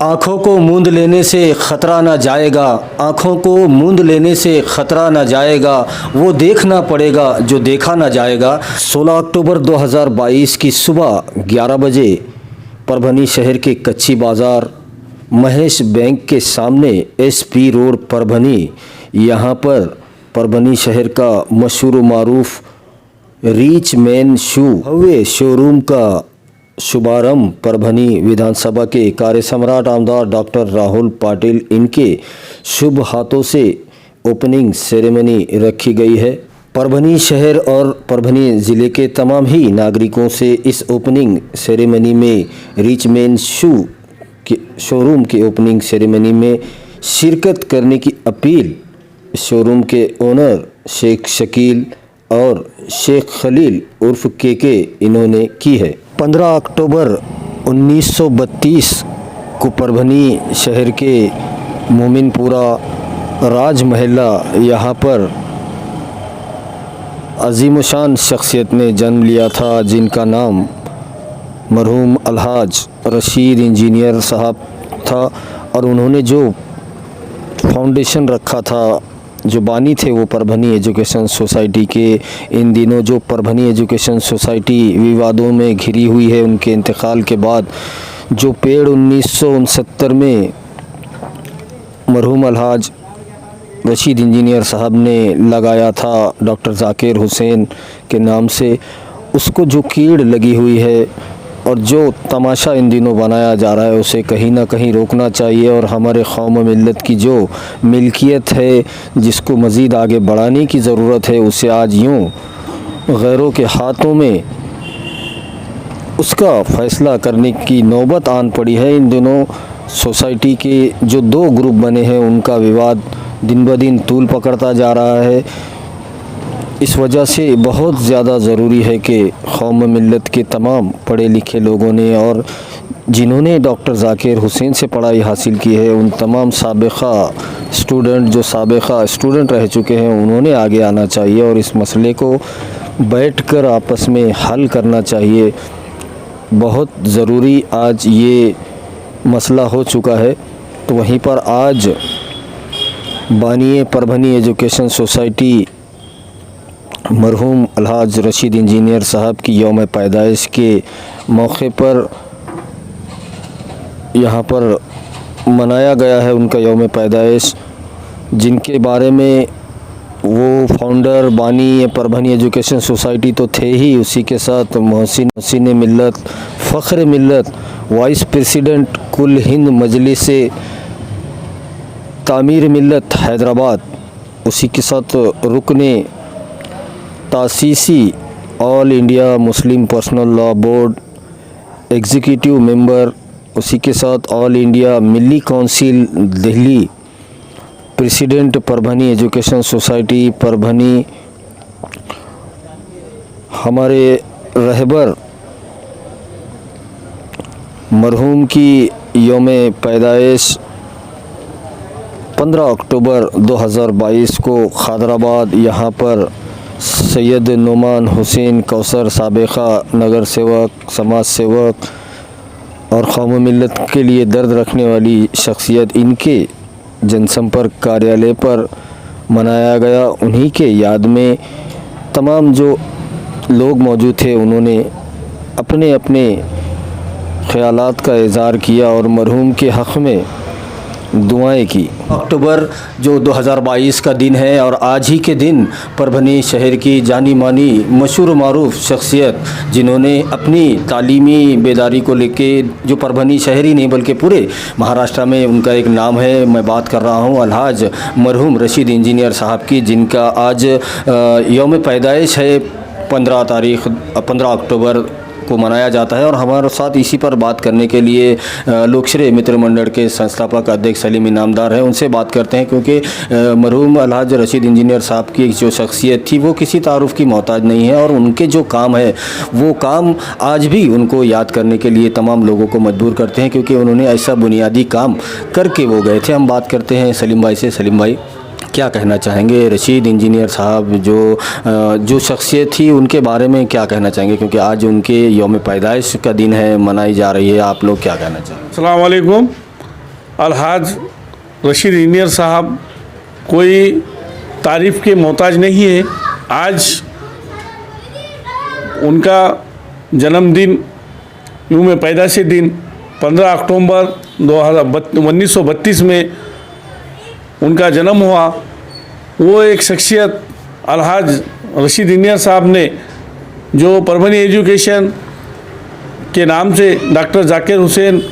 आँखों को मूंद लेने से ख़तरा ना जाएगा, आँखों को मूंद लेने से ख़तरा ना जाएगा, वो देखना पड़ेगा जो देखा ना जाएगा। 16 अक्टूबर 2022 की सुबह 11 बजे परभनी शहर के कच्ची बाज़ार महेश बैंक के सामने एसपी रोड परभनी, यहाँ पर परभनी शहर का मशहूर मारूफ रिच मैन शू भव्य शोरूम का शुभारंभ परभनी विधानसभा के कार्य सम्राट आमदार डॉक्टर राहुल पाटिल इनके शुभ हाथों से ओपनिंग सेरेमनी रखी गई है। परभनी शहर और परभनी ज़िले के तमाम ही नागरिकों से इस ओपनिंग सेरेमनी में रिच मैन शू के शोरूम के ओपनिंग सेरेमनी में शिरकत करने की अपील शोरूम के ओनर शेख शकील और शेख खलील उर्फ के इन्होंने की है। 15 अक्टूबर 1932 को परभनी शहर के मोमिनपुरा राज महल्ला यहाँ पर अजीमुशान शख्सियत ने जन्म लिया था, जिनका नाम मरहूम अलहाज रशीद इंजीनियर साहब था। और उन्होंने जो फाउंडेशन रखा था, जो बानी थे वो परभनी एजुकेशन सोसाइटी के। इन दिनों जो परभनी एजुकेशन सोसाइटी विवादों में घिरी हुई है, उनके इंतकाल के बाद जो पेड़ 1969 में मरहूम अलहाज रशीद इंजीनियर साहब ने लगाया था डॉक्टर जाकिर हुसैन के नाम से, उसको जो कीड़ लगी हुई है और जो तमाशा इन दिनों बनाया जा रहा है, उसे कहीं ना कहीं रोकना चाहिए। और हमारे कौम मिल्लत की जो मिल्कियत है, जिसको मज़ीद आगे बढ़ाने की ज़रूरत है, उसे आज यूँ गैरों के हाथों में उसका फ़ैसला करने की नौबत आन पड़ी है। इन दिनों सोसाइटी के जो दो ग्रुप बने हैं, उनका विवाद दिन ब दिन तूल पकड़ता जा रहा है। इस वजह से बहुत ज़्यादा ज़रूरी है कि कौम मिल्लत के तमाम पढ़े लिखे लोगों ने और जिन्होंने डॉक्टर जाकिर हुसैन से पढ़ाई हासिल की है, उन तमाम साबिक़ा स्टूडेंट जो साबिक़ा स्टूडेंट रह चुके हैं, उन्होंने आगे आना चाहिए और इस मसले को बैठकर आपस में हल करना चाहिए। बहुत ज़रूरी आज ये मसला हो चुका है। तो वहीं पर आज बानिए परभनी एजुकेशन सोसाइटी मरहूम अलहाज रशीद इंजीनियर साहब की यौम पैदाइश के मौके पर यहाँ पर मनाया गया है उनका यौम पैदाइश, जिनके बारे में वो फाउंडर बानी परभनी एजुकेशन सोसाइटी तो थे ही, उसी के साथ मोहसिन मिल्लत, फ़ख्र मिल्लत, वाइस प्रेसिडेंट कुल हिंद मजलिस तामीर मिल्लत हैदराबाद, उसी के साथ रुकने तासीसी all India Muslim personal law board executive member, उसी के साथ all India Milli council Delhi president Parbhani education society Parbhani, हमारे रहबर मरहूम की यौम पैदाइश 15 अक्टूबर 2022 को खैदराबाद यहाँ पर सैयद नुमान हुसैन कौसर साबिक़ा नगर सेवक, समाज सेवक और कौम मिल्लत के लिए दर्द रखने वाली शख्सियत, इनके जनसंपर्क कार्यालय पर मनाया गया। उन्हीं के याद में तमाम जो लोग मौजूद थे, उन्होंने अपने अपने ख़यालात का इज़हार किया और मरहूम के हक़ में दुआएं की। अक्टूबर जो 2022 का दिन है और आज ही के दिन परभनी शहर की जानी मानी मशहूर मारूफ शख्सियत, जिन्होंने अपनी तालीमी बेदारी को लेके, जो परभनी शहर ही नहीं बल्कि पूरे महाराष्ट्र में उनका एक नाम है, मैं बात कर रहा हूँ अलहाज मरहूम रशीद इंजीनियर साहब की, जिनका आज यौम पैदाइश है 15 अक्टूबर को मनाया जाता है। और हमारे साथ इसी पर बात करने के लिए लोकश्रेय मित्र मंडल के संस्थापक अध्यक्ष सलीम इनामदार हैं, उनसे बात करते हैं, क्योंकि मरहूम अलहाज रशीद इंजीनियर साहब की जो शख्सियत थी वो किसी तारुफ़ की मोहताज नहीं है और उनके जो काम है वो काम आज भी उनको याद करने के लिए तमाम लोगों को मजबूर करते हैं, क्योंकि उन्होंने ऐसा बुनियादी काम करके वो गए थे। हम बात करते हैं सलीम भाई से। सलीम भाई, क्या कहना चाहेंगे रशीद इंजीनियर साहब जो शख्सियत थी, उनके बारे में क्या कहना चाहेंगे, क्योंकि आज उनके यौम पैदाइश का दिन है, मनाई जा रही है, आप लोग क्या कहना चाहेंगे? अस्सलाम वालेकुम। अलहाज रशीद इंजीनियर साहब कोई तारीफ़ के मोहताज नहीं है। आज उनका जन्मदिन यूं पैदाइशी दिन 15 अक्टूबर 1932 में उनका जन्म हुआ। वो एक शख्सियत अलहाज रशीद इंजीनियर साहब ने जो परभनी एजुकेशन के नाम से डॉक्टर जाकिर हुसैन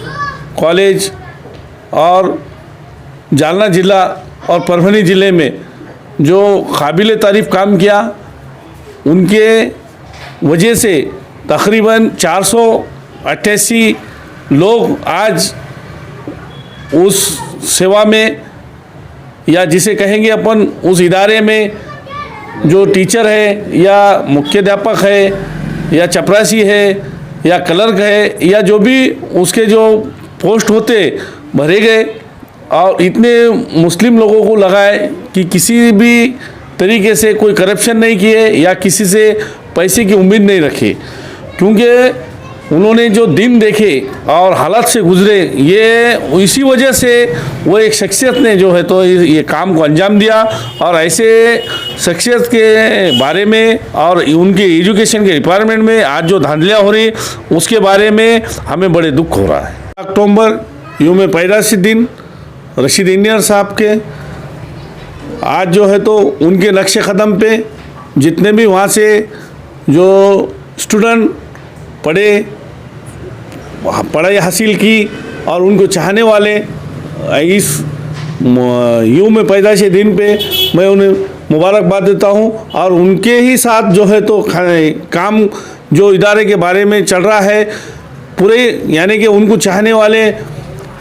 कॉलेज और जालना ज़िला और परभनी ज़िले में जो काबिल तारीफ़ काम किया, उनके वजह से तकरीबन 488 लोग आज उस सेवा में, या जिसे कहेंगे अपन उस इदारे में जो टीचर है या मुख्याध्यापक है या चपरासी है या क्लर्क है या जो भी उसके जो पोस्ट होते भरे गए। और इतने मुस्लिम लोगों को लगा है कि किसी भी तरीके से कोई करप्शन नहीं किए या किसी से पैसे की उम्मीद नहीं रखी, क्योंकि उन्होंने जो दिन देखे और हालात से गुजरे, ये इसी वजह से वो एक शख्सियत ने जो है तो ये काम को अंजाम दिया। और ऐसे शख्सियत के बारे में और उनके एजुकेशन के डिपार्टमेंट में आज जो धांधलियाँ हो रही उसके बारे में हमें बड़े दुख हो रहा है। अक्टूबर यूं पैदाइशी दिन रशीद इंजीनियर साहब के, आज जो है तो उनके नक्शे कदम पे जितने भी वहाँ से जो स्टूडेंट पढ़ाई हासिल की और उनको चाहने वाले, इस यूं में पैदाइशी दिन पे मैं उन्हें मुबारकबाद देता हूं। और उनके ही साथ जो है तो काम जो इदारे के बारे में चल रहा है पूरे, यानी कि उनको चाहने वाले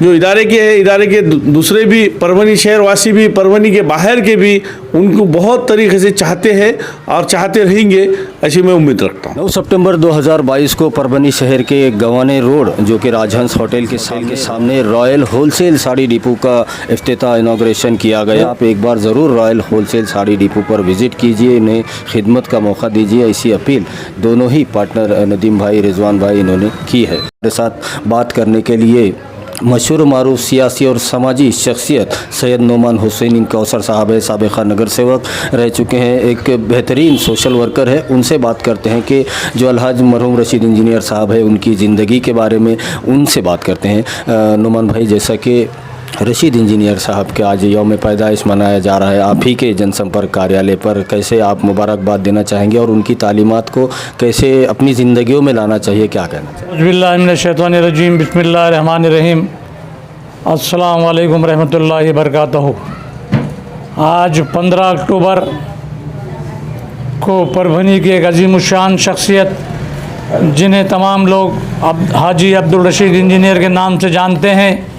जो इदारे के हैं, इदारे के दूसरे भी परभनी शहरवासी भी, परभनी के बाहर के भी उनको बहुत तरीके से चाहते हैं और चाहते रहेंगे, ऐसी मैं उम्मीद रखता हूँ। 9 सितंबर 2022 को परभनी शहर के गवाने रोड जो कि राजहंस होटल के सामने रॉयल होलसेल साड़ी डिपो का इफ्तिताह इनॉग्रेशन किया गया। आप एक बार ज़रूर रॉयल होलसेल साड़ी डिपो पर विज़िट कीजिए, इन्हें खिदमत का मौका दीजिए, ऐसी अपील दोनों ही पार्टनर नदीम भाई, रिजवान भाई इन्होंने की है। मेरे साथ बात करने के लिए मशहूर मारूफ सियासी और समाजी शख्सियत सैयद नोमान हुसैन कौसर साहब है, साबिक़ा नगर सेवक रह चुके हैं, एक बेहतरीन सोशल वर्कर है। उनसे बात करते हैं कि जो अलहाज मरहूम रशीद इंजीनियर साहब है उनकी ज़िंदगी के बारे में उनसे बात करते हैं। नोमान भाई, जैसा कि रशीद इंजीनियर साहब के आज यौम पैदाइश मनाया जा रहा है, आप ही के जनसंपर्क कार्यालय पर कैसे आप मुबारकबाद देना चाहेंगे और उनकी तालीमात को कैसे अपनी ज़िंदगियों में लाना चाहिए, क्या कहना चाहिए? बिस्मिल्लाहिर्रहमानिर्रहीम, बिस्मिल्लाहिर्रहमानिर्रहीम, अस्सलामु अलैकुम रहमतुल्लाहि व बरकातहू। आज 15 अक्टूबर को परभनी की एक अजीमुशान शख्सियत जिन्हें तमाम लोग हाजी अब्दुल रशीद इंजीनियर के नाम से जानते हैं,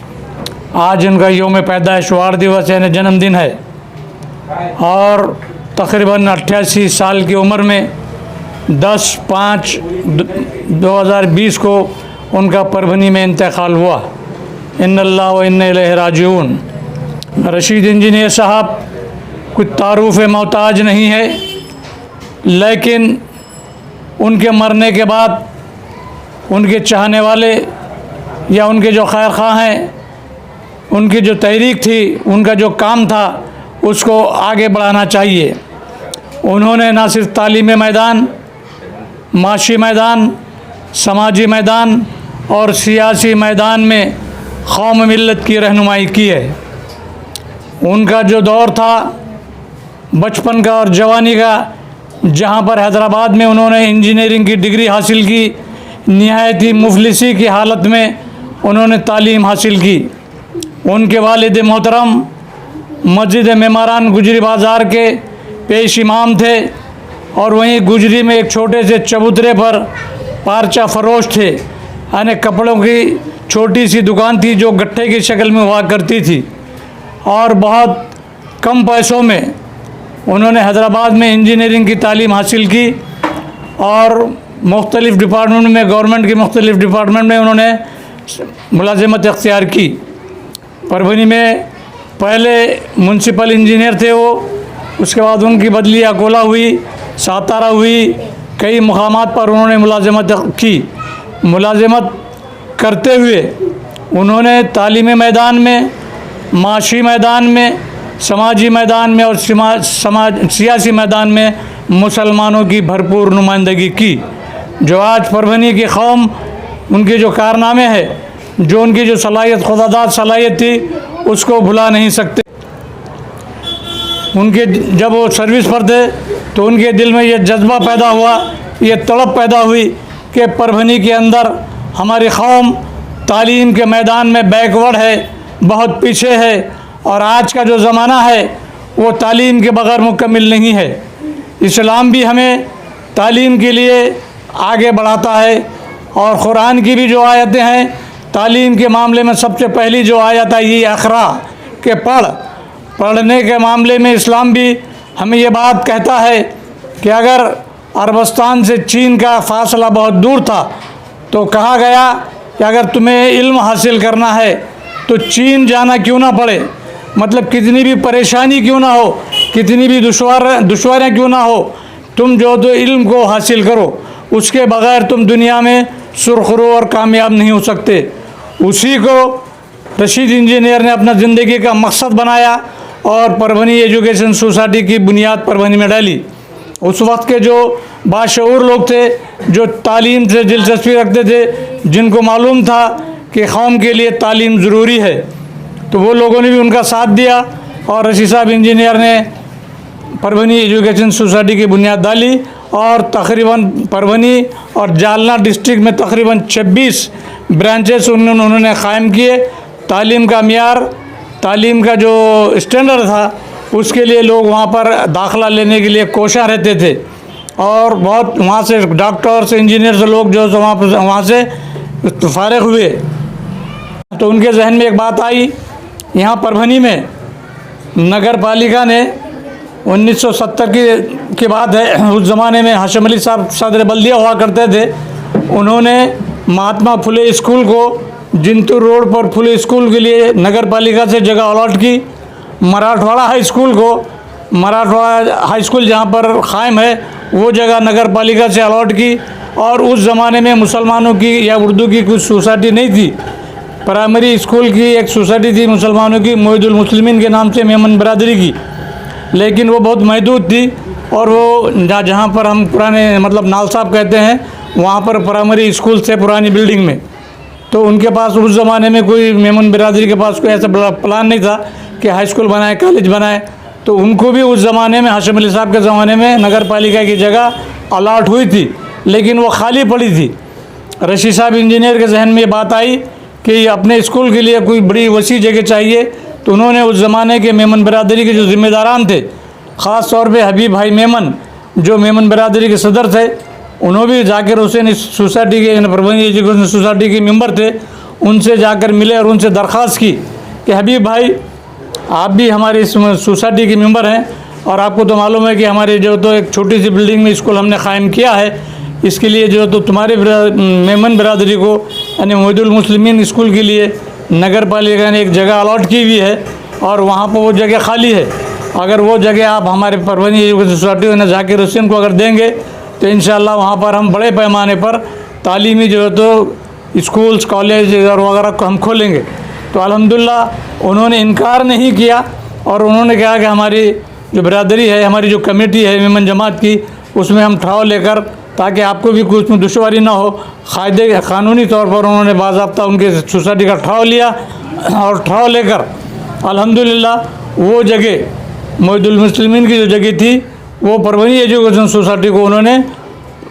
आज इनका यौम पैदाइश वार दिवस यानी जन्मदिन है। और तकरीबन 88 साल की उम्र में 10/5/2020 को उनका परभनी में इंतकाल हुआ। इन्नल्लाह व इन्ना इलैहि राजिऊन। रशीद इंजीनियर साहब कुछ तारुफ मोहताज नहीं है, लेकिन उनके मरने के बाद उनके चाहने वाले या उनके जो खैर ख़्वाह हैं, उनकी जो तहरीक थी, उनका जो काम था, उसको आगे बढ़ाना चाहिए। उन्होंने ना सिर्फ तालीमी मैदान, माशी मैदान, समाजी मैदान और सियासी मैदान में कौम मिल्लत की रहनुमाई की है। उनका जो दौर था बचपन का और जवानी का, जहाँ पर हैदराबाद में उन्होंने इंजीनियरिंग की डिग्री हासिल की, निहायत ही मुफलिसी की हालत में उन्होंने तालीम हासिल की। उनके वालिद मोहतरम मस्जिद मेमारान गुजरी बाज़ार के पेश इमाम थे और वहीं गुजरी में एक छोटे से चबूतरे पर पारचा फरोश थे, यानी कपड़ों की छोटी सी दुकान थी जो गट्ठे की शक्ल में हुआ करती थी। और बहुत कम पैसों में उन्होंने हैदराबाद में इंजीनियरिंग की तालीम हासिल की और मुख्तलिफ़ डिपार्टमेंट में, गवर्नमेंट की मुख्तलिफ़ डिपार्टमेंट में उन्होंने मुलाजिमत अख्तियार की। परभनी में पहले म्यूनसिपल इंजीनियर थे वो, उसके बाद उनकी बदली अकोला हुई, सातारा हुई, कई मुकामात पर उन्होंने मुलाजिमत की। मुलाजिमत करते हुए उन्होंने तालीमी मैदान में, माशी मैदान में, समाजी मैदान में और सियासी मैदान में मुसलमानों की भरपूर नुमाइंदगी की। जो आज परभनी की कौम, उनके जो कारनामे हैं, जो उनकी जो सलाहियत, खुदादाद सलाहियत थी, उसको भुला नहीं सकते। उनके जब वो सर्विस पर थे तो उनके दिल में ये जज्बा पैदा हुआ, ये तड़प पैदा हुई कि परभनी के अंदर हमारी कौम तालीम के मैदान में बैकवर्ड है, बहुत पीछे है, और आज का जो ज़माना है वो तालीम के बग़ैर मुकम्मिल नहीं है। इस्लाम भी हमें तालीम के लिए आगे बढ़ाता है, और कुरान की भी जो आयतें हैं तालीम के मामले में, सबसे पहली जो आयत आई ये अक़रा के पढ़ने के मामले में इस्लाम भी हमें ये बात कहता है कि अगर अरबस्तान से चीन का फ़ासला बहुत दूर था तो कहा गया कि अगर तुम्हें इल्म हासिल करना है तो चीन जाना क्यों ना पड़े, मतलब कितनी भी परेशानी क्यों ना हो, कितनी भी दुश्वारियाँ क्यों ना हो, तुम जो तो इल्म को हासिल करो, उसके बग़ैर तुम दुनिया में सुरखरू और कामयाब नहीं हो सकते। उसी को रशीद इंजीनियर ने अपना ज़िंदगी का मकसद बनाया और परभनी एजुकेशन सोसाइटी की बुनियाद परभनी में डाली। उस वक्त के जो बाशऊर लोग थे, जो तालीम से दिलचस्पी रखते थे, जिनको मालूम था कि कौम के लिए तालीम ज़रूरी है, तो वो लोगों ने भी उनका साथ दिया और रशीद साहब इंजीनियर ने परभनी एजुकेशन सोसाइटी की बुनियाद डाली। और तकरीबन परभनी और जालना डिस्ट्रिक्ट में तकरीबन 26 ब्रांचेस उन्होंने क़ायम किए। तालीम का मियार, तालीम का जो स्टैंडर्ड था, उसके लिए लोग वहाँ पर दाखिला लेने के लिए कोशा रहते थे, और बहुत वहाँ से डॉक्टर्स, इंजीनियर्स लोग जो वहाँ से फारिग हुए, तो उनके जहन में एक बात आई, यहाँ परभनी में नगर पालिका ने 1970 की बात है, उस ज़माने में हाशिम अली साहब सदर बल्दिया हुआ करते थे, उन्होंने महात्मा फुले स्कूल को जिंतूर रोड पर फुले स्कूल के लिए नगर पालिका से जगह अलॉट की। मराठवाड़ा हाई स्कूल को, मराठवाड़ा हाई स्कूल जहाँ पर क़ायम है, वो जगह नगर पालिका से अलॉट की। और उस ज़माने में मुसलमानों की या उर्दू की कुछ सोसाइटी नहीं थी। प्राइमरी स्कूल की एक सोसाइटी थी मुसलमानों की, मोहिदुल मुस्लिमीन के नाम से, मेमन बरादरी की, लेकिन वो बहुत महदूद थी। और वो जहाँ पर हम पुराने मतलब नाल साहब कहते हैं, वहाँ पर प्राइमरी स्कूल से पुरानी बिल्डिंग में, तो उनके पास उस ज़माने में कोई मेमन बिरादरी के पास कोई ऐसा प्लान नहीं था कि हाई स्कूल बनाए, कॉलेज बनाए। तो उनको भी उस ज़माने में, हाशिम अली साहब के ज़माने में, नगर पालिका की जगह अलॉट हुई थी, लेकिन वो खाली पड़ी थी। रशीद साहब इंजीनियर के जहन में ये बात आई कि अपने स्कूल के लिए कोई बड़ी वसी जगह चाहिए, तो उन्होंने उस ज़माने के मेमन बिरादरी के जो ज़िम्मेदारान थे, ख़ास तौर पे हबीब भाई मेमन, जो मेमन बिरादरी के सदर थे, उन्होंने भी जाकर हुसैन इस सोसाइटी के, परभनी एजुकेशन सोसाइटी के मेंबर थे, उनसे जाकर मिले और उनसे दरख्वास्त की कि हबीब भाई, आप भी हमारी इस सोसाइटी के मेंबर हैं, और आपको तो मालूम है कि हमारे जो तो एक छोटी सी बिल्डिंग में स्कूल हमने क़ायम किया है, इसके लिए जो तो तुम्हारे मेमन बिरादरी को, यानी मोहिदुल मुस्लिमीन स्कूल के लिए नगर पालिका ने एक जगह अलॉट की हुई है, और वहाँ पर वो जगह खाली है। अगर वो जगह आप हमारे परभनी एजुकेशन सोसाइटी ने जाकिर हुसैन को अगर देंगे, तो इंशाअल्लाह वहाँ पर हम बड़े पैमाने पर तालीमी जो है तो स्कूल्स, कॉलेज और वगैरह को हम खोलेंगे। तो अल्हम्दुलिल्लाह उन्होंने इनकार नहीं किया, और उन्होंने कहा कि हमारी जो बिरादरी है, हमारी जो कमेटी है मेमन जमात की, उसमें हम ठाव लेकर, ताकि आपको भी कुछ दुश्वारी ना हो, क़ानूनी तौर पर उन्होंने बाज़ाब्ता उनके सोसाइटी का ठाव लिया, और ठाव लेकर अल्हम्दुलिल्लाह वो जगह मोहिदुल मुस्लिमीन की जो जगह थी, वो परभनी एजुकेशन सोसाइटी को उन्होंने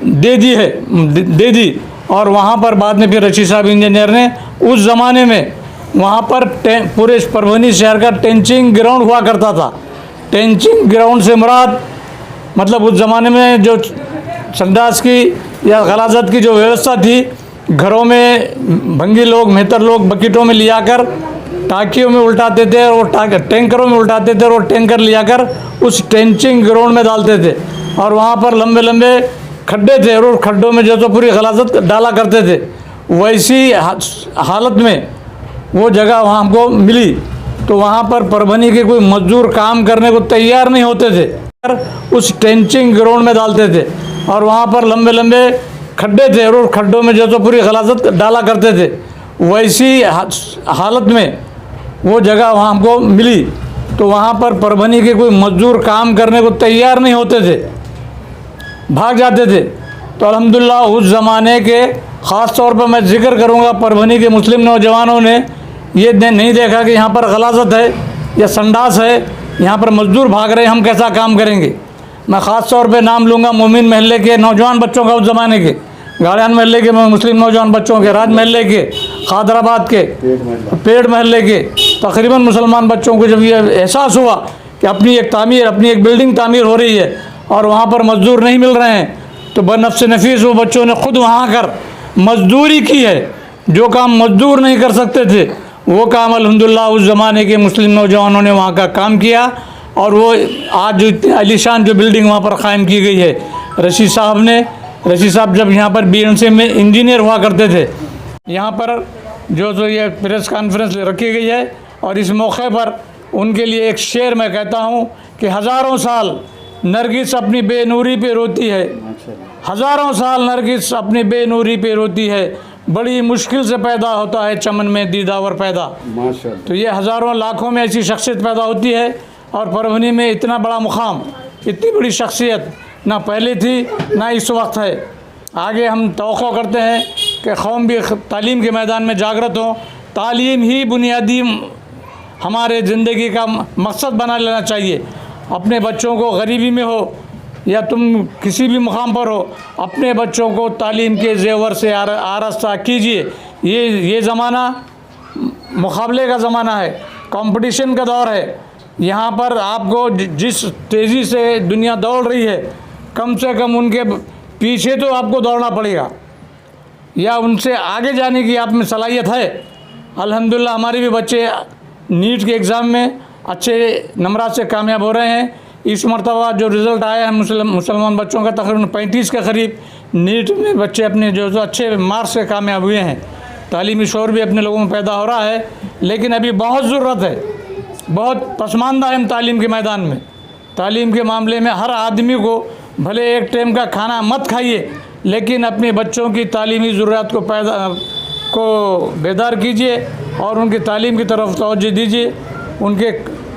दे दी। और वहाँ पर बाद में फिर रशीद साहब इंजीनियर ने उस ज़माने में वहाँ पर पूरे परभनी शहर का टेंचिंग ग्राउंड हुआ करता था। टेंचिंग ग्राउंड से मुराद मतलब उस ज़माने में जो संडास की या गलाजत की जो व्यवस्था थी, घरों में भंगी लोग, मेहतर लोग बकेटों में लिया कर टाँकियों में उल्टाते थे, और टैंकरों में उल्टाते थे, और टैंकर लिया कर उस टेंचिंग ग्राउंड में डालते थे, और वहाँ पर लंबे लंबे खड्डे थे, और खड्डों में जो तो पूरी गलाजत डाला करते थे। वैसी हालत में वो जगह वहाँ हमको मिली, तो वहाँ पर परभनी के कोई मजदूर काम करने को तैयार नहीं होते थे, उस टेंचिंग ग्राउंड में डालते थे, और वहाँ पर लंबे लंबे खड्डे थे, और खड्डों में जो तो पूरी गलाजत डाला करते थे। वैसी हालत में वो जगह वहाँ हमको मिली, तो वहाँ पर परभनी के कोई मजदूर काम करने को तैयार नहीं होते थे, भाग जाते थे। तो अल्हम्दुलिल्लाह उस ज़माने के ख़ास तौर पर मैं जिक्र करूँगा, परभनी के मुस्लिम नौजवानों ने ये नहीं देखा कि यहाँ पर गलाजत है या संडास है, यहाँ पर मजदूर भाग रहे हैं, हम कैसा काम करेंगे। मैं ख़ास तौर पे नाम लूँगा मोमिन महल्ले के नौजवान बच्चों का, उस ज़माने के गाड़ियान महल्ले के मुस्लिम नौजवान बच्चों के, राज महल्ले के, खादराबाद के, पेड़ महल्ले के तकरीबन मुसलमान बच्चों को जब ये एहसास हुआ कि अपनी एक बिल्डिंग तामीर हो रही है और वहाँ पर मजदूर नहीं मिल रहे हैं, तो बनफ्स नफीस वो बच्चों ने ख़ुद वहाँ आकर मजदूरी की है। जो काम मजदूर नहीं कर सकते थे वो काम अल्हम्दुलिल्लाह उस ज़माने के मुस्लिम नौजवानों ने वहाँ का काम किया, और वो आज जो इतनी आलीशान जो बिल्डिंग वहाँ पर क़ायम की गई है, रशीद साहब जब यहाँ पर BNC में इंजीनियर हुआ करते थे, यहाँ पर जो ये प्रेस कॉन्फ्रेंस रखी गई है, और इस मौके पर उनके लिए एक शेर मैं कहता हूँ कि हज़ारों साल नरगिस अपनी बेनूरी पे रोती है, हज़ारों साल नरगिस अपनी बेनूरी पे रोती है, बड़ी मुश्किल से पैदा होता है चमन में दीदावर पैदा। तो ये हज़ारों लाखों में ऐसी शख्सियत पैदा होती है, और परभनी में इतना बड़ा मुकाम, इतनी बड़ी शख्सियत ना पहले थी ना इस वक्त है। आगे हम तवक्को करते हैं कि कौम भी तालीम के मैदान में जागृत हो। तालीम ही बुनियादी हमारे ज़िंदगी का मकसद बना लेना चाहिए। अपने बच्चों को गरीबी में हो या तुम किसी भी मुकाम पर हो, अपने बच्चों को तालीम के जेवर से आरास्ता कीजिए। ये ज़माना मुकाबले का ज़माना है, कंपटीशन का दौर है। यहाँ पर आपको जिस तेज़ी से दुनिया दौड़ रही है, कम से कम उनके पीछे तो आपको दौड़ना पड़ेगा, या उनसे आगे जाने की आप में सलाहियत है। अल्हम्दुलिल्लाह हमारे भी बच्चे नीट के एग्ज़ाम में अच्छे नंबरात से कामयाब हो रहे हैं। इस मरतबा जो रिज़ल्ट आया है मुसलमान बच्चों का, तकरीबन 35 के करीब नीट में बच्चे अपने जो अच्छे मार्क्स से कामयाब हुए हैं। तालीमी शौर भी अपने लोगों में पैदा हो रहा है, लेकिन अभी बहुत ज़रूरत है, बहुत पसमानदा है हम तालीम के मैदान में। तालीम के मामले में हर आदमी को भले एक टाइम का खाना मत खाइए, लेकिन अपने बच्चों की तालीमी ज़रूरत को बेदार कीजिए और उनकी तालीम की तरफ तवज्जो दीजिए। उनके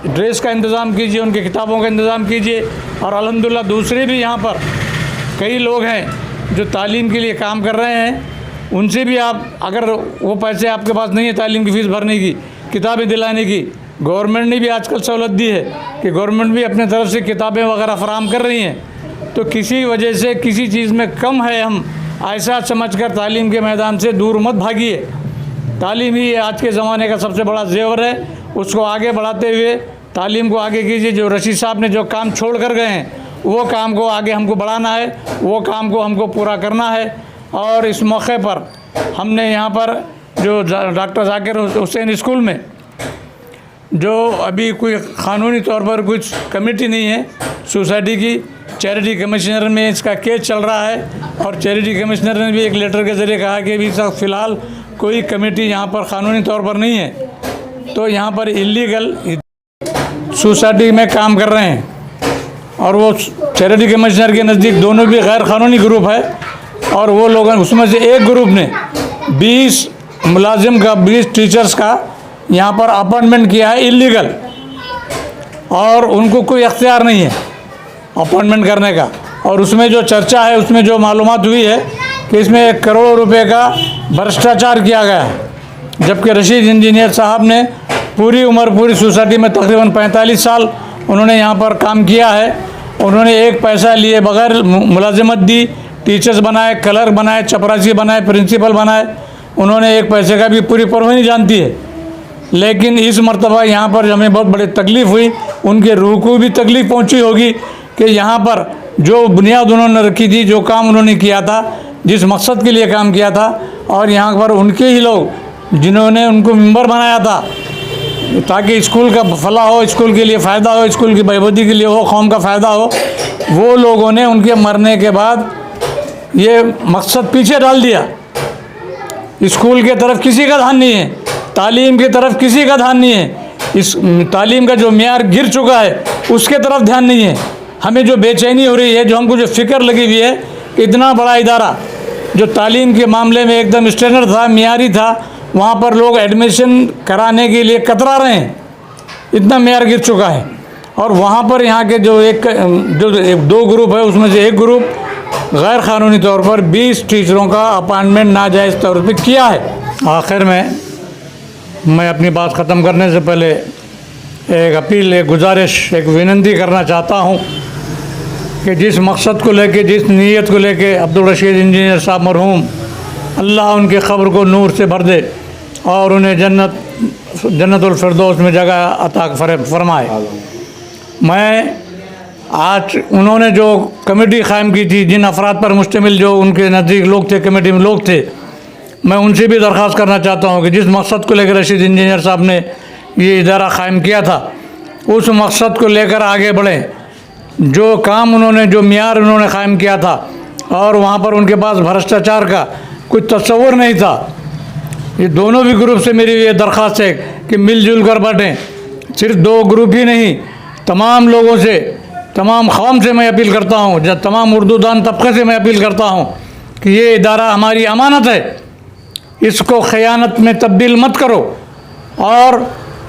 ड्रेस का इंतज़ाम कीजिए, उनके किताबों का इंतज़ाम कीजिए। और अल्हम्दुलिल्लाह दूसरे भी यहाँ पर कई लोग हैं जो तालीम के लिए काम कर रहे हैं, उनसे भी आप, अगर वो पैसे आपके पास नहीं है तालीम की फ़ीस भरने की, किताबें दिलाने की, गवर्नमेंट ने भी आजकल सहूलत दी है कि गवर्नमेंट भी अपने तरफ से किताबें वगैरह फराहम कर रही हैं। तो किसी वजह से किसी चीज़ में कम है, हम ऐसा समझकर तालीम के मैदान से दूर मत भागिए। तालीम ही आज के ज़माने का सबसे बड़ा जेवर है, उसको आगे बढ़ाते हुए तालीम को आगे कीजिए। जो रशीद साहब ने जो काम छोड़ कर गए हैं, वो काम को आगे हमको बढ़ाना है, वो काम को हमको पूरा करना है। और इस मौके पर हमने यहाँ पर जो डॉक्टर जाकिर हुसैन स्कूल में जो अभी कोई क़ानूनी तौर पर कुछ कमेटी नहीं है सोसाइटी की, चैरिटी कमिश्नर में इसका केस चल रहा है, और चैरिटी कमिश्नर ने भी एक लेटर के ज़रिए कहा कि अभी तक फ़िलहाल कोई कमेटी यहाँ पर क़ानूनी तौर पर नहीं है, तो यहाँ पर इलीगल सोसाइटी में काम कर रहे हैं। और वो चैरिटी कमिश्नर के नज़दीक दोनों भी गैर क़ानूनी ग्रुप है, और वो लोग उसमें से एक ग्रुप ने 20 मुलाजिम का, 20 टीचर्स का यहाँ पर अपॉइंटमेंट किया है इलीगल, और उनको कोई अख्तियार नहीं है अपॉइंटमेंट करने का। और उसमें जो चर्चा है, उसमें जो मालूमात हुई है कि इसमें 1 करोड़ रुपए का भ्रष्टाचार किया गया है, जबकि रशीद इंजीनियर साहब ने पूरी सोसाइटी में तकरीबन 45 साल उन्होंने यहाँ पर काम किया है। उन्होंने एक पैसा लिए बगैर मुलाजिमत दी, टीचर्स बनाए, क्लर्क बनाए, चपरासी बनाए, प्रिंसिपल बनाए, उन्होंने एक पैसे का भी पूरी परवाह नहीं जानती है। लेकिन इस मरतबा यहाँ पर हमें बहुत बड़ी तकलीफ़ हुई, उनके रूह को भी तकलीफ़ पहुँची होगी कि यहाँ पर जो बुनियाद उन्होंने रखी थी, जो काम उन्होंने किया था, जिस मकसद के लिए काम किया था, और यहाँ पर उनके ही लोग जिन्होंने उनको मेंबर बनाया था ताकि स्कूल का फलाह हो, स्कूल के लिए फ़ायदा हो, स्कूल की बहबूदी के लिए हो, कौम का फ़ायदा हो, वो लोगों ने उनके मरने के बाद ये मकसद पीछे डाल दिया। स्कूल के तरफ किसी का ध्यान नहीं है, तालीम की तरफ किसी का ध्यान नहीं है, इस तालीम का जो मेयार गिर चुका है उसके तरफ ध्यान नहीं है। हमें जो बेचैनी हो रही है, जो हमको जो फ़िक्र लगी हुई है, इतना बड़ा इदारा जो तालीम के मामले में एकदम स्टैंडर्ड था, मेयारी था, वहाँ पर लोग एडमिशन कराने के लिए कतरा रहे हैं, इतना मेयर गिर चुका है। और वहाँ पर यहाँ के जो दो ग्रुप है, उसमें से एक ग्रुप गैर क़ानूनी तौर पर 20 टीचरों का अपॉइंटमेंट नाजायज़ तौर पर किया है। आखिर में मैं अपनी बात ख़त्म करने से पहले एक अपील, एक गुजारिश, एक विनती करना चाहता हूँ कि जिस मकसद को लेके, जिस नीयत को लेके अब्दुल रशीद इंजीनियर साहब मरहूम, अल्लाह उनकी क़ब्र को नूर से भर दे और उन्हें जन्नतुल फिरदौस में जगह अता फरमाए। मैं आज उन्होंने जो कमेटी क़ायम की थी, जिन अफराद पर मुश्तमिल जो उनके नज़दीक लोग थे, कमेटी में लोग थे, मैं उनसे भी दरख्वास्त करना चाहता हूँ कि जिस मकसद को लेकर रशीद इंजीनियर साहब ने ये इदारा क़ायम किया था, उस मकसद को लेकर आगे बढ़ें। जो काम उन्होंने, जो मियार उन्होंने क़ायम किया था, और वहाँ पर उनके पास भ्रष्टाचार का कुछ तस्वुर नहीं था। ये दोनों भी ग्रुप से मेरी ये दरख्वास्त है कि मिलजुल कर बैठें। सिर्फ दो ग्रुप ही नहीं, तमाम लोगों से, तमाम कौम से मैं अपील करता हूँ, तमाम उर्दूदान तबके से मैं अपील करता हूँ कि ये इदारा हमारी अमानत है, इसको ख़यानत में तब्दील मत करो। और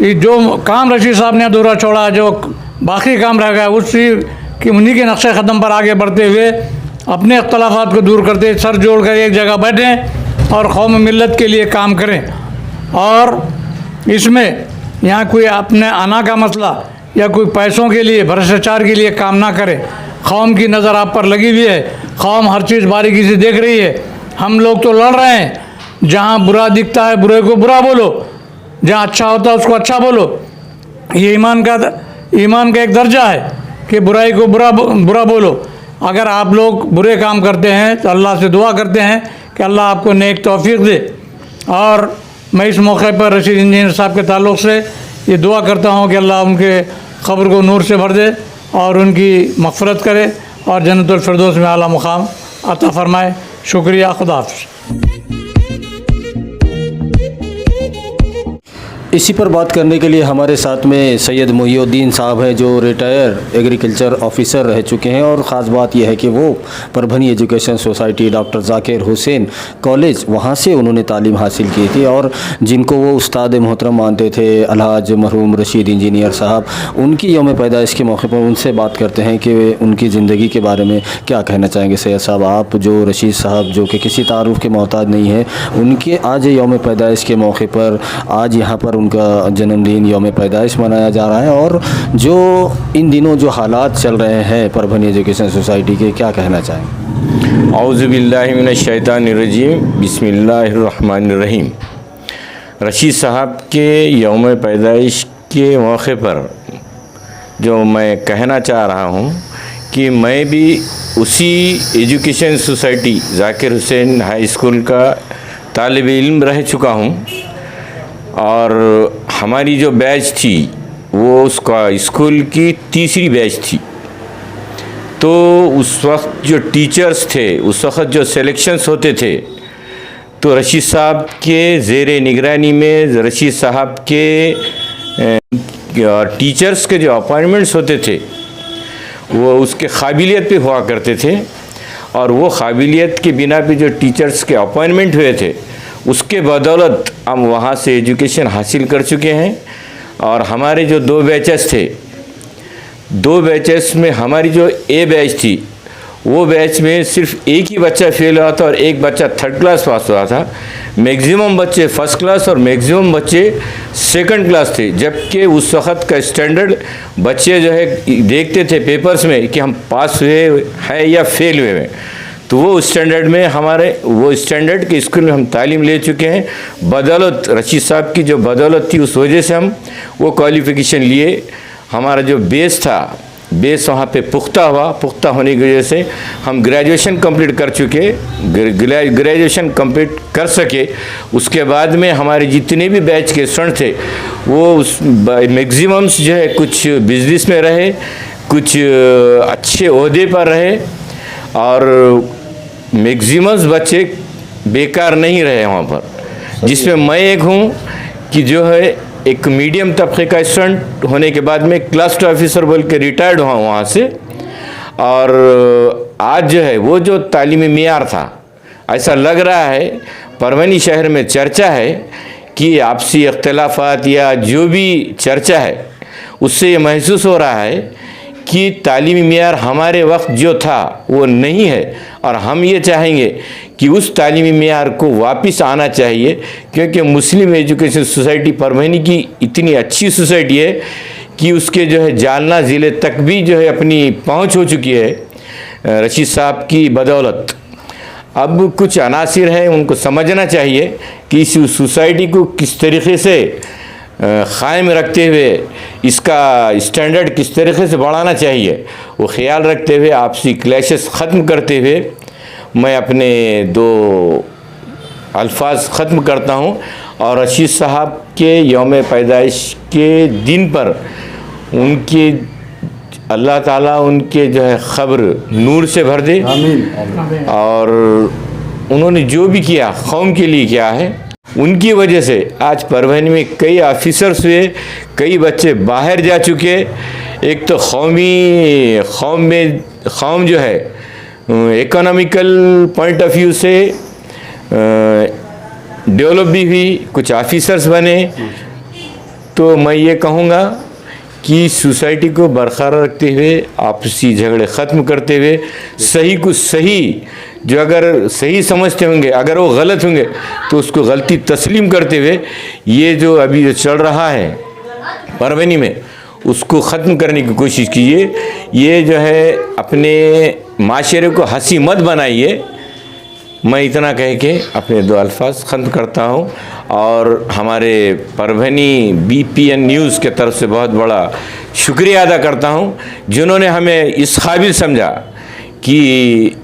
ये जो काम रशीद साहब ने अधूरा छोड़ा, जो बाकी काम रह गया, उन्हीं के नक्शे क़दम पर आगे बढ़ते हुए अपने अख्तलाफात को दूर करते, सर जोड़ कर एक जगह बैठें और कौम मिल्लत के लिए काम करें। और इसमें यहाँ कोई अपने आना का मसला या कोई पैसों के लिए, भ्रष्टाचार के लिए काम ना करें। कौम की नज़र आप पर लगी हुई है, कौम हर चीज़ बारीकी से देख रही है। हम लोग तो लड़ रहे हैं, जहाँ बुरा दिखता है बुरे को बुरा बोलो, जहाँ अच्छा होता है उसको अच्छा बोलो। ये ईमान का एक दर्जा है कि बुराई को बुरा बोलो। अगर आप लोग बुरे काम करते हैं तो अल्लाह से दुआ करते हैं कि अल्लाह आपको नेक तौफीक दे। और मैं इस मौके पर रशीद इंजीनियर साहब के ताल्लुक़ से ये दुआ करता हूँ कि अल्लाह उनके क़ब्र को नूर से भर दे और उनकी मग़फ़िरत करे और जन्नतुल फिरदौस में आला मुक़ाम अता फ़रमाए। शुक्रिया, खुदा हाफ़िज़। इसी पर बात करने के लिए हमारे साथ में सैयद मुहिउद्दीन साहब हैं, जो रिटायर एग्रीकल्चर ऑफिसर रह चुके हैं। और ख़ास बात यह है कि वो Parbhani education society doctor Zakir Hussain college, वहाँ से उन्होंने तालीम हासिल की थी, और जिनको वो उस्ताद मोहतरम मानते थे अलहाज मरहूम रशीद इंजीनियर साहब। उनकी यौम पैदाइश के मौके पर उनसे बात करते हैं कि उनकी ज़िंदगी के बारे में क्या कहना चाहेंगे। सैयद साहब, आप जो रशीद साहब जो कि किसी तारुफ के मोहताज नहीं है, उनके आज यौम पैदाइश के मौके पर आज यहाँ पर उनका जन्मदिन यौम पैदाइश मनाया जा रहा है, और जो इन दिनों जो हालात चल रहे हैं परभनी एजुकेशन सोसाइटी के, क्या कहना चाहें? औज़ु बिल्लाहि मिनश शैतानिर रजीम, बिस्मिल्लाहिर रहमानिर रहीम। रशीद साहब के यौम पैदाइश के मौके पर जो मैं कहना चाह रहा हूँ कि मैं भी उसी education society Zakir Hussain high school का तालिब इल्म रह चुका हूँ। और हमारी जो बैच थी वो उसका स्कूल की तीसरी बैच थी। तो उस वक्त जो टीचर्स थे, उस वक्त जो सिलेक्शंस होते थे, तो रशीद साहब के ज़ेरे निगरानी में रशीद साहब के टीचर्स के जो अपॉइंटमेंट्स होते थे वो उसके काबिलियत पे हुआ करते थे। और वो काबिलियत के बिना पे जो टीचर्स के अपॉइंटमेंट हुए थे, उसके बदौलत हम वहाँ से एजुकेशन हासिल कर चुके हैं। और हमारे जो दो बैचेस थे, दो बैचेस में हमारी जो ए बैच थी, वो बैच में सिर्फ एक ही बच्चा फेल हुआ था और एक बच्चा थर्ड क्लास पास हुआ था। मैक्सिमम बच्चे फर्स्ट क्लास और मैक्सिमम बच्चे सेकंड क्लास थे। जबकि उस वक़्त का स्टैंडर्ड बच्चे जो है देखते थे पेपर्स में कि हम पास हुए हैं या फेल हुए हैं। तो वो स्टैंडर्ड में हमारे वो स्टैंडर्ड के स्कूल में हम तालीम ले चुके हैं। बदौलत रशीद साहब की जो बदौलत थी, उस वजह से हम वो क्वालिफ़िकेशन लिए। हमारा जो बेस था, बेस वहाँ पे पुख्ता हुआ। पुख्ता होने की वजह से हम ग्रेजुएशन कंप्लीट कर चुके, ग्रेजुएशन कंप्लीट कर सके। उसके बाद में हमारे जितने भी बैच के स्टूडेंट थे वो उस मैक्सिमम्स जो है कुछ बिजनेस में रहे, कुछ अच्छे ओहदे पर रहे, और मैक्सिमम्स बच्चे बेकार नहीं रहे वहाँ पर। जिसमें मैं एक हूँ कि जो है एक मीडियम तबके का स्टूडेंट होने के बाद में क्लास 2 ऑफिसर बोल के रिटायर्ड हुआ वहाँ से। और आज जो है वो जो तालीमी मियार था, ऐसा लग रहा है परभनी शहर में चर्चा है कि आपसी इख्तलाफात या जो भी चर्चा है उससे ये महसूस हो रहा है कि तालीमी मेयार हमारे वक्त जो था वो नहीं है, और हम ये चाहेंगे कि उस तालीमी मेयार को वापस आना चाहिए, क्योंकि मुस्लिम एजुकेशन सोसाइटी परभनी की इतनी अच्छी सोसाइटी है कि उसके जो है जालना ज़िले तक भी जो है अपनी पहुंच हो चुकी है रशीद साहब की बदौलत। अब कुछ अनासिर हैं, उनको समझना चाहिए कि इस सोसाइटी को किस तरीके से क़ायम रखते हुए इसका स्टैंडर्ड किस तरीके से बढ़ाना चाहिए, वो ख्याल रखते हुए आपसी क्लैशेस ख़त्म करते हुए मैं अपने 2 अल्फाज ख़त्म करता हूँ। और रशीद साहब के यौम पैदाइश के दिन पर उनकी अल्लाह ताला उनके जो है ख़ब्र नूर से भर दे। आमीन। और उन्होंने जो भी किया कौम के लिए किया है, उनकी वजह से आज परभनी में कई ऑफिसर्स हुए, कई बच्चे बाहर जा चुके। एक तो कौम जो है इकोनॉमिकल पॉइंट ऑफ व्यू से डेवलप भी हुई, कुछ ऑफिसर्स बने। तो मैं ये कहूँगा कि सोसाइटी को बरकरार रखते हुए, आपसी झगड़े ख़त्म करते हुए, सही को सही, जो अगर सही समझते होंगे, अगर वो गलत होंगे तो उसको गलती तस्लीम करते हुए ये जो अभी जो चल रहा है परभनी में, उसको ख़त्म करने की कोशिश कीजिए। ये जो है अपने माशरे को हंसी मत बनाइए। मैं इतना कह के अपने 2 अल्फाज ख़त्म करता हूँ। और हमारे परभनी BPN न्यूज़ के तरफ से बहुत बड़ा शुक्रिया अदा करता हूँ, जिन्होंने हमें इस काबिल समझा कि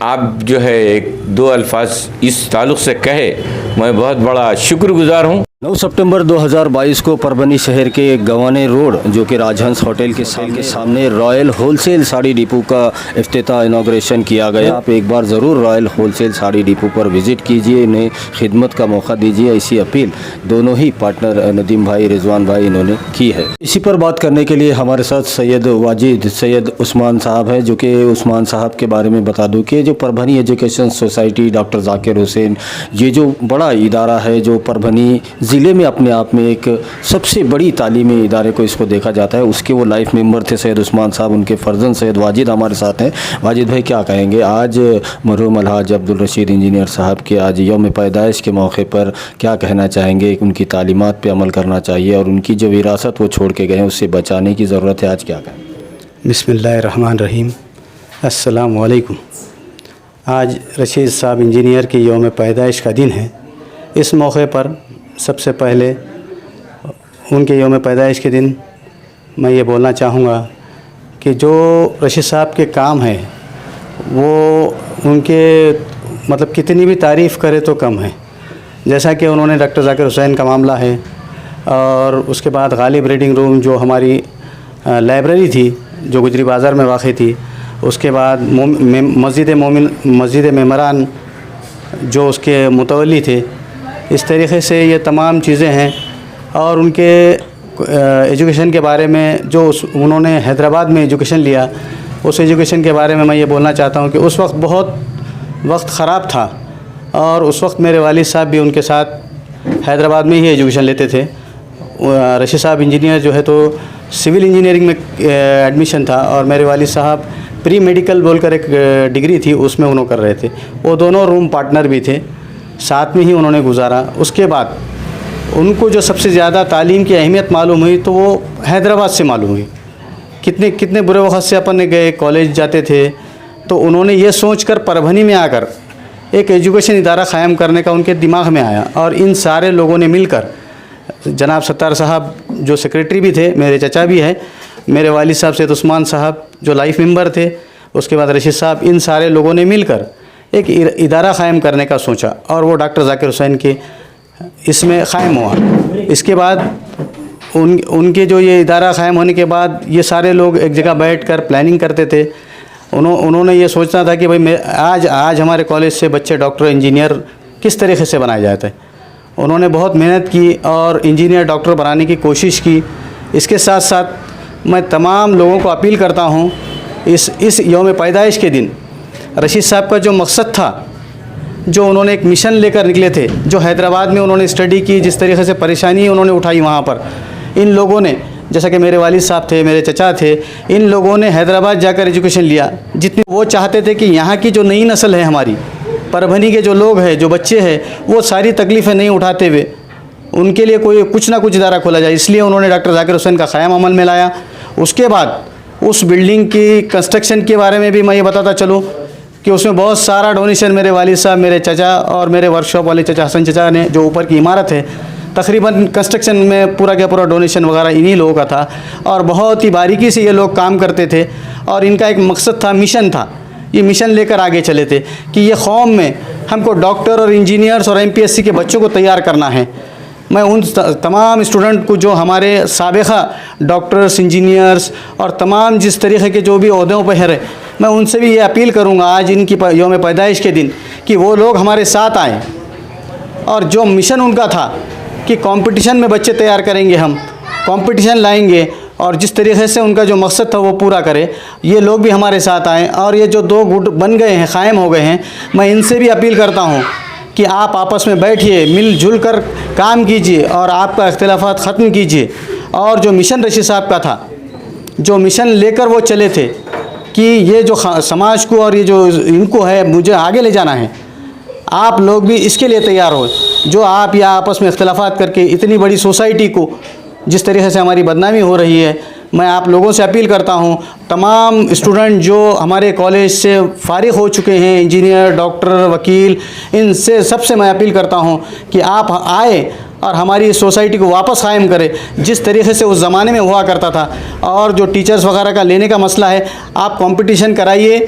आप जो है 2 अल्फाज इस ताल्लुक़ से कहे। मैं बहुत बड़ा शुक्रगुज़ार हूँ। 9 सितंबर 2022 को परभनी शहर के गवाने रोड, जो कि राजहंस होटल के सामने रॉयल होलसेल साड़ी डिपो का इफ्तिताह इनॉग्रेशन किया गया। आप एक बार ज़रूर रॉयल होलसेल साड़ी डिपो पर विज़िट कीजिए, इन्हें खिदमत का मौका दीजिए। ऐसी अपील दोनों ही पार्टनर नदीम भाई, रिजवान भाई इन्होंने की है। इसी पर बात करने के लिए हमारे साथ सैयद उस्मान साहब है, जो कि उस्मान साहब के बारे में बता दूँ कि जो Parbhani education society doctor Zakir Hussain, ये जो बड़ा इदारा है जो परभनी ज़िले में अपने आप में एक सबसे बड़ी तालीमी इदारे को इसको देखा जाता है, उसके वो लाइफ मेंबर थे सैयद उस्मान साहब। उनके फर्जंद सैयद वाजिद हमारे साथ हैं। वाजिद भाई क्या कहेंगे, आज मरहूम अलहाज अब्दुल रशीद इंजीनियर साहब के आज यौम पैदाइश के मौके पर क्या कहना चाहेंगे? उनकी तालीमात पे अमल करना चाहिए और उनकी जो विरासत वो छोड़ के गए हैं उससे बचाने की ज़रूरत है, आज क्या कहें? बिस्मिल्लाहिर्रहमानिर्रहीम। अस्सलाम वालेकुम। आज रशीद साहब इंजीनियर की यौम पैदाइश का दिन है। इस मौके पर सबसे पहले उनके यौम पैदाइश के दिन मैं ये बोलना चाहूँगा कि जो रशीद साहब के काम है वो उनके मतलब कितनी भी तारीफ़ करे तो कम है। जैसा कि उन्होंने डॉक्टर जाकिर हुसैन का मामला है, और उसके बाद गालिब रीडिंग रूम जो हमारी लाइब्रेरी थी जो गुजरी बाज़ार में वाक़ थी, उसके बाद मस्जिद मेमरान जो उसके मुतवल्ली थे। इस तरीक़े से ये तमाम चीज़ें हैं। और उनके एजुकेशन के बारे में जो उन्होंने हैदराबाद में एजुकेशन लिया, उस एजुकेशन के बारे में मैं ये बोलना चाहता हूँ कि उस वक्त बहुत वक्त ख़राब था, और उस वक्त मेरे वालिद साहब भी उनके साथ हैदराबाद में ही एजुकेशन लेते थे। रशीद साहब इंजीनियर जो है तो सिविल इंजीनियरिंग में एडमिशन था, और मेरे वालिद साहब प्री मेडिकल बोलकर एक डिग्री थी उसमें उन्होंने कर रहे थे। वो दोनों रूम पार्टनर भी थे, साथ में ही उन्होंने गुजारा। उसके बाद उनको जो सबसे ज़्यादा तालीम की अहमियत मालूम हुई तो वो हैदराबाद से मालूम हुई। कितने बुरे वक्त से अपन गए, कॉलेज जाते थे, तो उन्होंने ये सोचकर परभनी में आकर एक एजुकेशन इदारा क़ायम करने का उनके दिमाग में आया। और इन सारे लोगों ने मिलकर, जनाब सत्तार साहब जो सेक्रेटरी भी थे, मेरे चचा भी हैं, मेरे वालिद साहब सैयद उस्मान साहब जो लाइफ मेंबर थे, उसके बाद रशीद साहब, इन सारे लोगों ने मिलकर एक इदारा क़ायम करने का सोचा, और वो डॉक्टर जाकिर हुसैन के इसमें क़ायम हुआ। इसके बाद उनके जो ये इदारा क़ायम होने के बाद ये सारे लोग एक जगह बैठकर प्लानिंग करते थे। उन्होंने ये सोचना था कि भाई आज हमारे कॉलेज से बच्चे डॉक्टर इंजीनियर किस तरीके से बनाए जाते हैं। उन्होंने बहुत मेहनत की और इंजीनियर डॉक्टर बनाने की कोशिश की। इसके साथ साथ मैं तमाम लोगों को अपील करता हूँ, इस यौम पैदाइश के दिन रशीद साहब का जो मकसद था, जो उन्होंने एक मिशन लेकर निकले थे, जो हैदराबाद में उन्होंने स्टडी की, जिस तरीके से परेशानी उन्होंने उठाई वहाँ पर, इन लोगों ने, जैसा कि मेरे वालिद साहब थे, मेरे चचा थे, इन लोगों ने हैदराबाद जाकर एजुकेशन लिया। जितनी वो चाहते थे कि यहाँ की जो नई नस्ल है हमारी, परभनी के जो लोग हैं, जो बच्चे हैं, वो सारी तकलीफ़ें नहीं उठाते हुए उनके लिए कोई कुछ ना कुछ इदारा खोला जाए, इसलिए उन्होंने डॉक्टर जाकिर हुसैन का क़याम अमल में लाया। उसके बाद उस बिल्डिंग की कंस्ट्रक्शन के बारे में भी मैं ये बताता चलूँ कि उसमें बहुत सारा डोनेशन मेरे वालिद साहब, मेरे चचा और मेरे वर्कशॉप वाले चचा हसन चचा ने, जो ऊपर की इमारत है, तकरीबन कंस्ट्रक्शन में पूरा का पूरा डोनेशन वगैरह इन्हीं लोगों का था। और बहुत ही बारीकी से ये लोग काम करते थे और इनका एक मकसद था, मिशन था। ये मिशन लेकर आगे चले थे कि ये कौम में हमको डॉक्टर और इंजीनियर्स और MPSC के बच्चों को तैयार करना है। मैं उन तमाम स्टूडेंट को जो हमारे साबिक़ा डॉक्टर्स, इंजीनियर्स और तमाम जिस तरीक़े के जो भी ओहदों पर है, मैं उनसे भी ये अपील करूँगा आज इनकी यौम पैदाइश के दिन कि वो लोग हमारे साथ आएँ और जो मिशन उनका था कि कंपटीशन में बच्चे तैयार करेंगे, हम कंपटीशन लाएंगे और जिस तरीके से उनका जो मकसद था वो पूरा करे, ये लोग भी हमारे साथ आएँ। और ये जो 2 गुट बन गए हैं, क़ायम हो गए हैं, मैं इनसे भी अपील करता हूँ कि आप आपस में बैठिए, मिलजुल कर काम कीजिए और आपका इख्तिलाफ़ात ख़त्म कीजिए। और जो मिशन रशीद साहब का था, जो मिशन लेकर वो चले थे कि ये जो समाज को और ये जो इनको है, मुझे आगे ले जाना है, आप लोग भी इसके लिए तैयार हो। जो आप या आपस में इख्तिलाफ़ात करके इतनी बड़ी सोसाइटी को जिस तरीके से हमारी बदनामी हो रही है, मैं आप लोगों से अपील करता हूं, तमाम स्टूडेंट जो हमारे कॉलेज से फ़ारिग हो चुके हैं, इंजीनियर, डॉक्टर, वकील, इनसे सबसे मैं अपील करता हूं कि आप आए और हमारी सोसाइटी को वापस कायम करें जिस तरीके से उस ज़माने में हुआ करता था। और जो टीचर्स वगैरह का लेने का मसला है, आप कंपटीशन कराइए,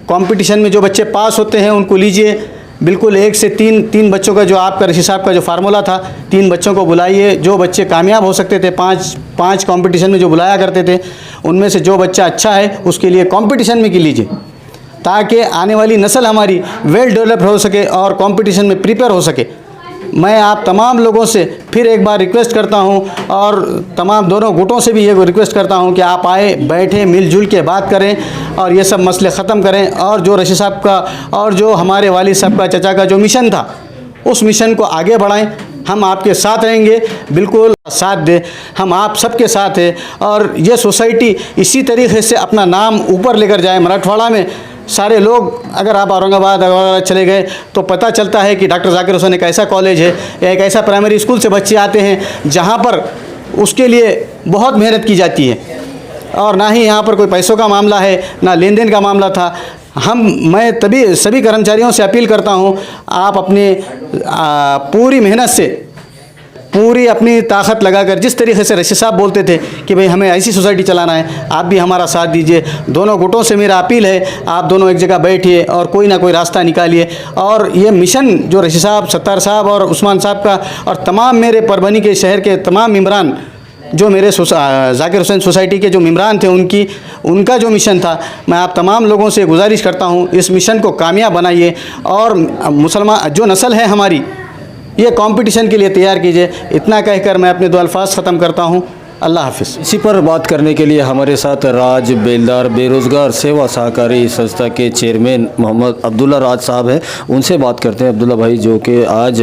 कंपटीशन में जो बच्चे पास होते हैं उनको लीजिए। बिल्कुल 1 से 3 बच्चों का जो आपका रशीद साहब का जो फार्मूला था, 3 बच्चों को बुलाइए। जो बच्चे कामयाब हो सकते थे, 5 कंपटीशन में जो बुलाया करते थे, उनमें से जो बच्चा अच्छा है उसके लिए कंपटीशन में की लीजिए, ताकि आने वाली नस्ल हमारी वेल डेवलप हो सके और कंपटीशन में प्रिपेयर हो सके। मैं आप तमाम लोगों से फिर एक बार रिक्वेस्ट करता हूं और तमाम दोनों गुटों से भी ये रिक्वेस्ट करता हूं कि आप आए, बैठें, मिलजुल के बात करें और ये सब मसले ख़त्म करें। और जो रशीद साहब का और जो हमारे वालिद साहब का, चचा का जो मिशन था, उस मिशन को आगे बढ़ाएं। हम आपके साथ रहेंगे, बिल्कुल साथ दें, हम आप सबके साथ हैं। और ये सोसाइटी इसी तरीके से अपना नाम ऊपर लेकर जाए। मराठवाड़ा में सारे लोग, अगर आप औरंगाबाद चले गए तो पता चलता है कि डॉक्टर जाकिर हुसैन एक ऐसा कॉलेज है या एक ऐसा प्राइमरी स्कूल से बच्चे आते हैं जहाँ पर उसके लिए बहुत मेहनत की जाती है और ना ही यहाँ पर कोई पैसों का मामला है, ना लेन देन का मामला था। मैं तभी सभी कर्मचारियों से अपील करता हूँ, आप अपनी पूरी मेहनत से, पूरी अपनी ताकत लगाकर, जिस तरीके से रशीद साहब बोलते थे कि भाई हमें ऐसी सोसाइटी चलाना है, आप भी हमारा साथ दीजिए। दोनों गुटों से मेरा अपील है, आप दोनों एक जगह बैठिए और कोई ना कोई रास्ता निकालिए। और ये मिशन जो रशीद साहब, सत्तार साहब और उस्मान साहब का और तमाम मेरे परभनी के शहर के तमाम मेम्बरान, जो मेरे जाकिर हुसैन सोसाइटी के जो मेम्बरान थे, उनका जो मिशन था, मैं आप तमाम लोगों से गुजारिश करता हूँ, इस मिशन को कामयाब बनाइए और मुसलमान जो नस्ल है हमारी, ये कंपटीशन के लिए तैयार कीजिए। इतना कहकर मैं अपने 2 अल्फाज ख़त्म करता हूँ। अल्लाह हाफिज़। इसी पर बात करने के लिए हमारे साथ राज बेलदार बेरोज़गार सेवा सहकारी संस्था के चेयरमैन मोहम्मद अब्दुल्ला राज साहब हैं। उनसे बात करते हैं। अब्दुल्ला भाई, जो कि आज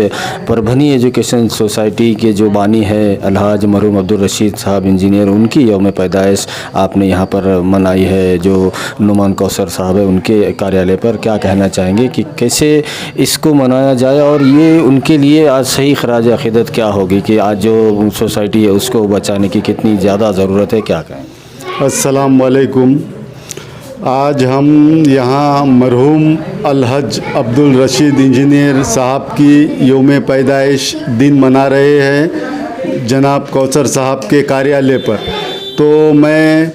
परभनी एजुकेशन सोसाइटी के जो बानी है अलहाज मरहूम अब्दुल रशीद साहब इंजीनियर, उनकी यौम पैदाइश आपने यहाँ पर मनाई है। जो नुमान कौसर साहब है उनके कार्यालय पर, क्या कहना चाहेंगे कि कैसे इसको मनाया जाए और ये उनके लिए आज सही खराज अक़ीदत क्या होगी कि आज जो सोसाइटी है उसको बचाने की कितनी ज़्यादा ज़रूरत है, क्या कहें? अस्सलाम वालेकुम। आज हम यहाँ मरहूम अलहज अब्दुल रशीद इंजीनियर साहब की यौम पैदाइश दिन मना रहे हैं जनाब कौसर साहब के कार्यालय पर। तो मैं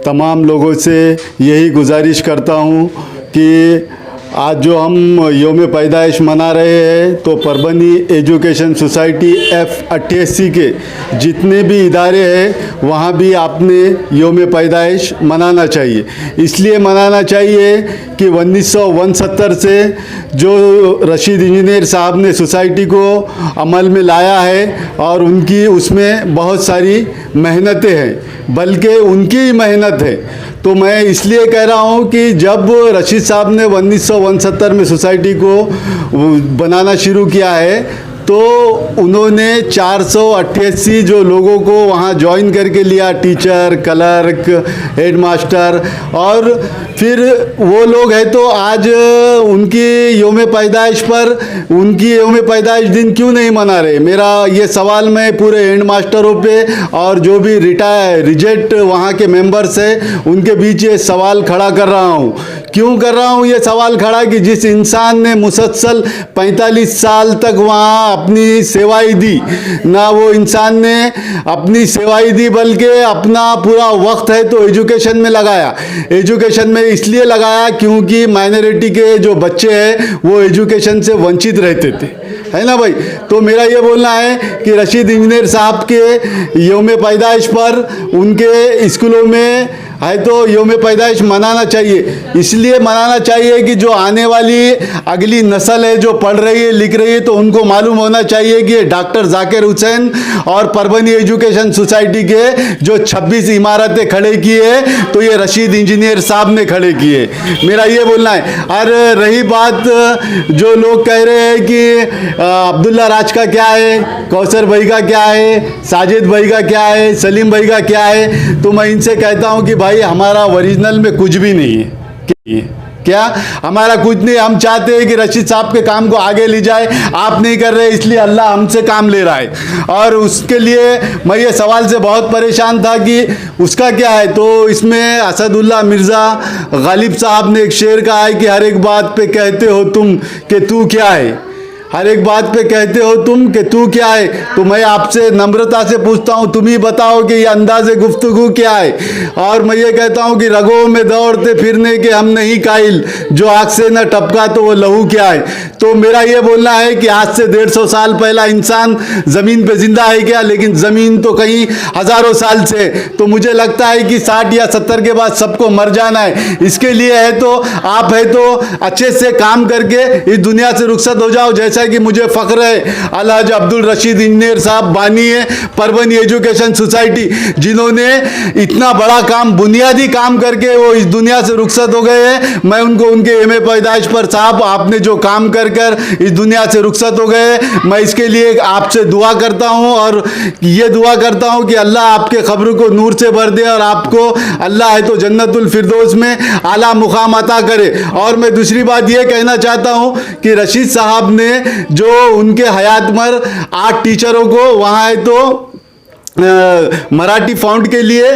तमाम लोगों से यही गुजारिश करता हूँ कि आज जो हम यौम पैदाइश मना रहे हैं, तो परभनी एजुकेशन सोसाइटी F88 के जितने भी इदारे हैं वहाँ भी आपने यौम पैदाइश मनाना चाहिए। इसलिए मनाना चाहिए कि 1969 से जो रशीद इंजीनियर साहब ने सोसाइटी को अमल में लाया है और उनकी उसमें बहुत सारी मेहनतें हैं, बल्कि उनकी ही मेहनत है। तो मैं इसलिए कह रहा हूँ कि जब रशीद साहब ने 1969 में सोसाइटी को बनाना शुरू किया है तो उन्होंने 488 जो लोगों को वहाँ ज्वाइन करके लिया, टीचर, क्लर्क, हेडमास्टर, और फिर वो लोग हैं तो आज उनकी योम पैदाइश पर उनकी योम पैदाइश दिन क्यों नहीं मना रहे। मेरा ये सवाल मैं पूरे हेडमास्टरों पे और जो भी रिजेक्ट वहाँ के मेंबर्स हैं उनके बीच ये सवाल खड़ा कर रहा हूँ। क्यों कर रहा हूँ ये सवाल खड़ा कि जिस इंसान ने मुसलसल 45 साल तक वहाँ अपनी सेवाएं दी, ना वो इंसान ने अपनी सेवाएं दी बल्कि अपना पूरा वक्त है तो एजुकेशन में लगाया। एजुकेशन में इसलिए लगाया क्योंकि माइनॉरिटी के जो बच्चे हैं वो एजुकेशन से वंचित रहते थे, है ना भाई। तो मेरा ये बोलना है कि रशीद इंजीनियर साहब के योम पैदाइश पर उनके स्कूलों में है तो योम पैदाइश मनाना चाहिए। इसलिए मनाना चाहिए कि जो आने वाली अगली नस्ल है जो पढ़ रही है, लिख रही है, तो उनको मालूम होना चाहिए कि डॉक्टर जाकिर हुसैन और परभनी एजुकेशन सोसाइटी के जो 26 इमारतें खड़े की है तो ये रशीद इंजीनियर साहब ने खड़े किए। मेरा ये बोलना है। और रही बात जो लोग कह रहे हैं कि अब्दुल्ला राज का क्या है, कौसर भाई का क्या है, साजिद भाई का क्या है, सलीम भाई का क्या है, तो मैं इनसे कहता हूँ कि भाई हमारा ओरिजिनल में कुछ भी नहीं है। क्या हमारा कुछ नहीं। हम चाहते हैं कि रशीद साहब के काम को आगे ले जाए, आप नहीं कर रहे इसलिए अल्लाह हमसे काम ले रहा है। और उसके लिए मैं ये सवाल से बहुत परेशान था कि उसका क्या है। तो इसमें असदुल्ला मिर्ज़ा गालिब साहब ने एक शेर कहा है कि हर एक बात पे कहते हो तुम कि तू क्या है, हर एक बात पे कहते हो तुम कि तू क्या है। तो मैं आपसे नम्रता से पूछता हूँ, तुम ही बताओ कि ये अंदाज़े गुफ्तगू क्या है। और मैं ये कहता हूँ कि रगों में दौड़ते फिरने के हम नहीं कायल, जो आग से न टपका तो वो लहू क्या है। तो मेरा ये बोलना है कि आज से 150 साल पहला इंसान ज़मीन पे ज़िंदा है क्या, लेकिन ज़मीन तो कहीं हज़ारों साल से। तो मुझे लगता है कि 60 या 70 के बाद सबको मर जाना है। इसके लिए है तो आप है तो अच्छे से काम करके इस दुनिया से रुखसत हो जाओ। जैसा कि मुझे फख्र है अलहाज अब्दुल रशीद इंजीनियर साहब बानी है परभनी एजुकेशन सोसाइटी, जिन्होंने इतना बड़ा काम, बुनियादी काम करके वो इस दुनिया से रुखसत हो गए हैं। मैं उनको उनके एम पैदाइश पर साहब आपने जो काम कर कर इस दुनिया से रुखसत हो गए, मैं इसके लिए आपसे दुआ करता हूं और ये दुआ करता हूं कि अल्लाह आपके खबर को नूर से भर दे और आपको अल्लाह है तो जन्नतुल फिरदौस में आला मुकाम अता करे। और मैं दूसरी बात ये कहना चाहता हूं कि रशीद साहब ने जो उनके हयात मर 8 टीचरों को वहाँ है तो मराठी फाउंड के लिए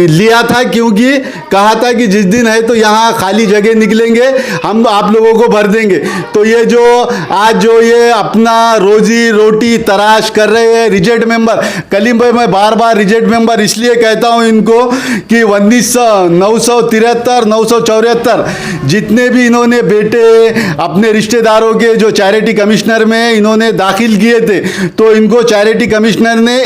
लिया था, क्योंकि कहा था कि जिस दिन है तो यहाँ खाली जगह निकलेंगे हम आप लोगों को भर देंगे। तो ये जो आज जो ये अपना रोजी रोटी तराश कर रहे हैं रिजेक्ट मेंबर, कलीम भाई मैं बार बार रिजेक्ट मेंबर इसलिए कहता हूँ इनको कि 973 974 जितने भी इन्होंने बेटे अपने रिश्तेदारों के जो चैरिटी कमिश्नर में इन्होंने दाखिल किए थे, तो इनको चैरिटी कमिश्नर ने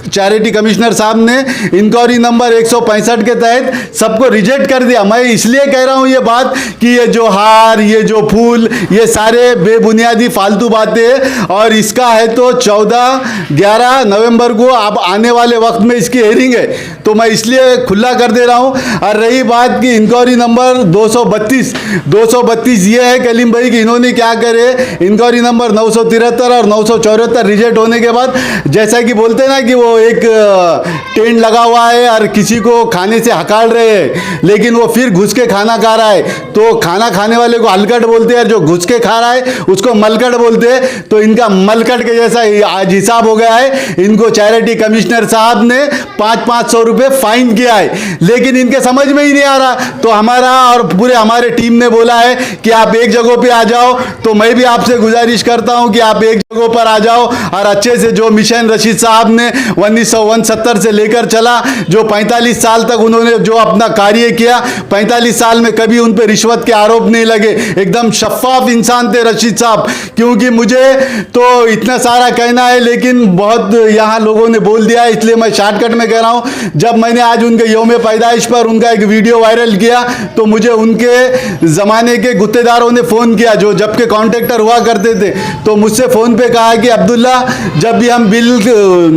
चैरिटी कमिश्नर साहब ने इंक्वायरी नंबर 165 के तहत सबको रिजेक्ट कर दिया। मैं इसलिए कह रहा हूं ये बात कि ये जो हार, ये जो फूल, ये सारे बेबुनियादी फालतू बातें। और इसका है तो 14-11 नवंबर को अब आने वाले वक्त में इसकी हेयरिंग है, तो मैं इसलिए खुला कर दे रहा हूं। और रही बात कि इंक्वायरी नंबर 232 ये है कलीम भाई कि इन्होंने क्या करे, इंक्वायरी नंबर 973 और 974 रिजेक्ट होने के बाद जैसा कि बोलते ना कि वो एक टेंट लगा हुआ है और किसी को खाने से हकाल रहे हैं, लेकिन वो फिर घुस के खाना खा रहा है, तो खाना खाने वाले को हलकट बोलते हैं, जो घुस के खा रहा है उसको मलकट बोलते हैं। तो इनका मलकट के जैसा आज हिसाब हो गया है। इनको चैरिटी कमिश्नर साहब ने 500 रुपये फाइन किया है, लेकिन इनके समझ में ही नहीं आ रहा। तो हमारा और पूरे हमारे टीम ने बोला है कि आप एक जगह पे आ जाओ, तो मैं भी आपसे गुजारिश करता हूं कि आप एक जगह पर आ जाओ और अच्छे से जो मिशन रशीद साहब ने 1969 से लेकर चला, जो 45 साल तक उन्होंने जो अपना कार्य किया, 45 साल में कभी उन पर रिश्वत के आरोप नहीं लगे। एकदम शफाफ इंसान थे रशीद साहब। क्योंकि मुझे तो इतना सारा कहना है, लेकिन बहुत यहाँ लोगों ने बोल दिया है, इसलिए मैं शॉर्टकट में कह रहा हूँ। जब मैंने आज उनके यौम पैदाइश पर उनका एक वीडियो वायरल किया तो मुझे उनके ज़माने के गुत्तेदारों ने फ़ोन किया, जो जब के कॉन्ट्रैक्टर हुआ करते थे। तो मुझसे फ़ोन पे कहा कि अब्दुल्ला, जब भी हम बिल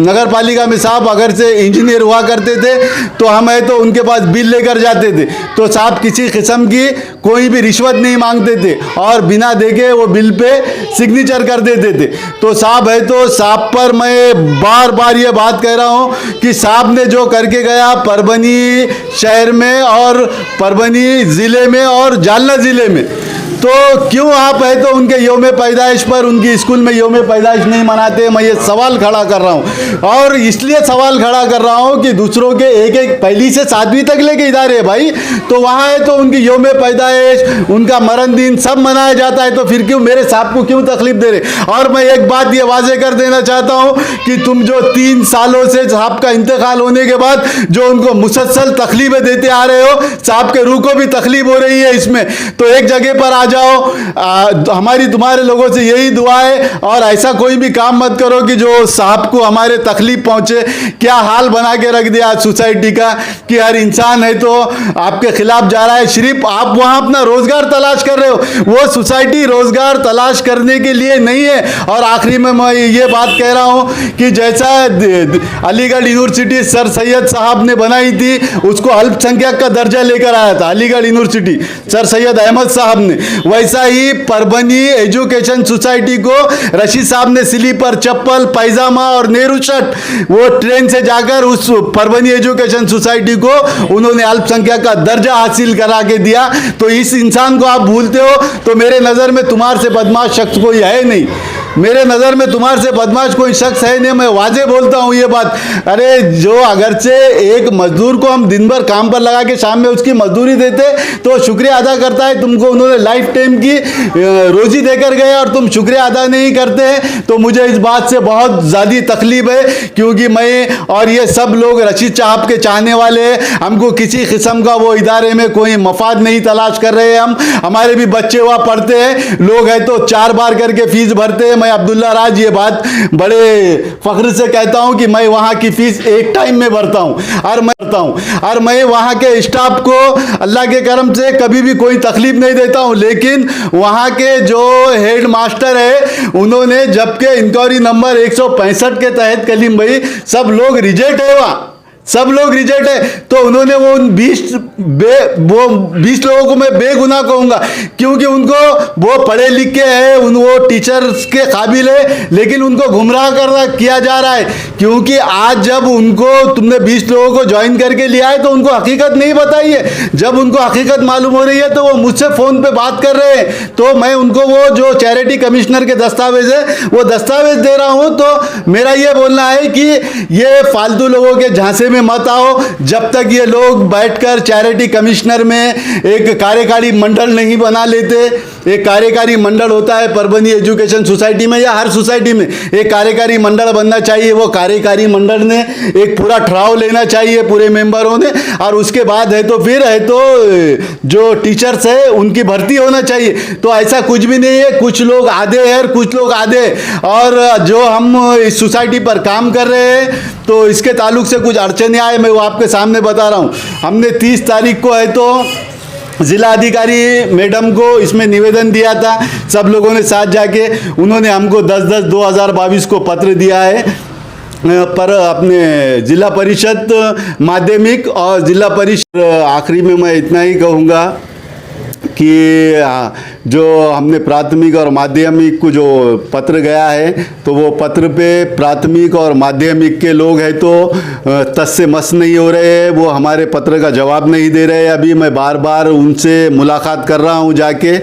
नगर पालिका में साहब अगर से इंजीनियर हुआ करते थे तो हम है तो उनके पास बिल लेकर जाते थे, तो साहब किसी किस्म की कोई भी रिश्वत नहीं मांगते थे और बिना देखे वो बिल पे सिग्नेचर कर देते थे। तो साहब है तो साहब पर मैं बार बार ये बात कह रहा हूँ कि साहब ने जो करके गया परभनी शहर में और परभनी ज़िले में और जालना ज़िले में, तो क्यों आप है तो उनके यौम पैदाइश पर उनकी स्कूल में यौम पैदाइश नहीं मनाते? मैं ये सवाल खड़ा कर रहा हूँ। और इसलिए सवाल खड़ा कर रहा हूँ कि दूसरों के एक एक पहली से 7वीं तक लेके इदारे है भाई, तो वहाँ है तो उनकी यौम पैदाइश, उनका मरण दिन सब मनाया जाता है, तो फिर क्यों मेरे साहब को क्यों तकलीफ दे रहे? और मैं एक बात ये वाजे कर देना चाहता हूँ कि तुम जो 3 सालों से साहब का इंतकाल होने के बाद जो उनको मुसलसल तकलीफें देते आ रहे हो, साहब के रूह को भी तकलीफ हो रही है इसमें, तो एक जगह पर जाओ। हमारी तुम्हारे लोगों से यही दुआ है, और ऐसा कोई भी काम मत करो कि जो साहब को हमारे तकलीफ पहुंचे। क्या हाल बना के रख दिया आज सोसाइटी का कि हर इंसान है तो आपके खिलाफ जा रहा है। सिर्फ आप वहां अपना रोजगार तलाश कर रहे हो, वो सोसाइटी रोजगार तलाश करने के लिए नहीं है। और आखिरी में मैं ये बात कह रहा हूं कि जैसा अलीगढ़ यूनिवर्सिटी सर सैयद साहब ने बनाई थी, उसको अल्पसंख्यक का दर्जा लेकर आया था अलीगढ़ यूनिवर्सिटी सर सैयद अहमद साहब ने, वैसा ही परभनी एजुकेशन सोसाइटी को रशीद साहब ने स्लीपर चप्पल पैजामा और नेहरू शर्ट वो ट्रेन से जाकर उस परभनी एजुकेशन सोसाइटी को उन्होंने अल्पसंख्यक का दर्जा हासिल करा के दिया। तो इस इंसान को आप भूलते हो, तो मेरे नज़र में तुम्हारे से बदमाश शख्स कोई है नहीं, मेरे नज़र में तुम्हारे से बदमाश कोई शख्स है नहीं। मैं वाजे बोलता हूँ ये बात। अरे जो अगर से एक मजदूर को हम दिन भर काम पर लगा के शाम में उसकी मजदूरी देते तो शुक्रिया अदा करता है, तुमको उन्होंने लाइफ टाइम की रोजी देकर गए और तुम शुक्रिया अदा नहीं करते हैं। तो मुझे इस बात से बहुत ज़्यादा तकलीफ है, क्योंकि मैं और ये सब लोग रशीद साहब के चाहने वाले हैं। हमको किसी किस्म का वो इदारे में कोई मफाद नहीं तलाश कर रहे हैं। हम हमारे भी बच्चे वहाँ पढ़ते हैं, लोग हैं तो 4 बार करके फीस भरते हैं। मैं अब्दुल्ला राज ये बात बड़े फख्र से कहता हूँ कि मैं वहाँ की फीस एक टाइम में भरता हूँ और मैं वहाँ के स्टाफ को अल्लाह के करम से कभी भी कोई तकलीफ नहीं देता हूँ। लेकिन वहाँ के जो हेड मास्टर है उन्होंने जबकि इंक्वायरी नंबर 165 के तहत कलीम भाई सब लोग रिजेक्ट है, वहाँ सब लोग रिजेक्ट है, तो उन्होंने वो 20 लोगों को मैं बेगुनाह कहूँगा, क्योंकि उनको वो पढ़े लिखे हैं, वो टीचर्स के काबिल है, लेकिन उनको गुमराह किया जा रहा है। क्योंकि आज जब उनको तुमने 20 लोगों को ज्वाइन करके लिया है तो उनको हकीकत नहीं बताई है। जब उनको हकीकत मालूम हो रही है तो वो मुझसे फ़ोन पे बात कर रहे हैं, तो मैं उनको वो जो चैरिटी कमिश्नर के दस्तावेज है वो दस्तावेज दे रहा हूँ। तो मेरा ये बोलना है कि ये फालतू लोगों के झांसे में मत आओ। जब तक ये लोग बैठकर चैरिटी कमिश्नर में एक कार्यकारी मंडल नहीं बना लेते, एक कार्यकारी मंडल होता है परभनी एजुकेशन सोसाइटी में या हर सोसाइटी में एक कार्यकारी मंडल बनना चाहिए। वो कार्यकारी मंडल ने एक पूरा ठहराव लेना चाहिए पूरे मेंबरों ने, और उसके बाद है तो फिर है तो जो टीचर्स है उनकी भर्ती होना चाहिए। तो ऐसा कुछ भी नहीं है, कुछ लोग आधे हैं और कुछ लोग आधे। और जो हम इस सोसाइटी पर काम कर रहे हैं तो इसके ताल्लुक से कुछ अड़चने आए, मैं वो आपके सामने बता रहा हूँ। हमने 30 तारीख को है तो ज़िला अधिकारी मैडम को इसमें निवेदन दिया था, सब लोगों ने साथ जाके उन्होंने हमको 10/10/2022 को पत्र दिया है। पर अपने ज़िला परिषद माध्यमिक और ज़िला परिषद, आखिरी में मैं इतना ही कहूँगा कि जो हमने प्राथमिक और माध्यमिक को जो पत्र गया है तो वो पत्र पे प्राथमिक और माध्यमिक के लोग हैं तो तस से मस नहीं हो रहे हैं, वो हमारे पत्र का जवाब नहीं दे रहे हैं। अभी मैं बार बार उनसे मुलाकात कर रहा हूँ जाके,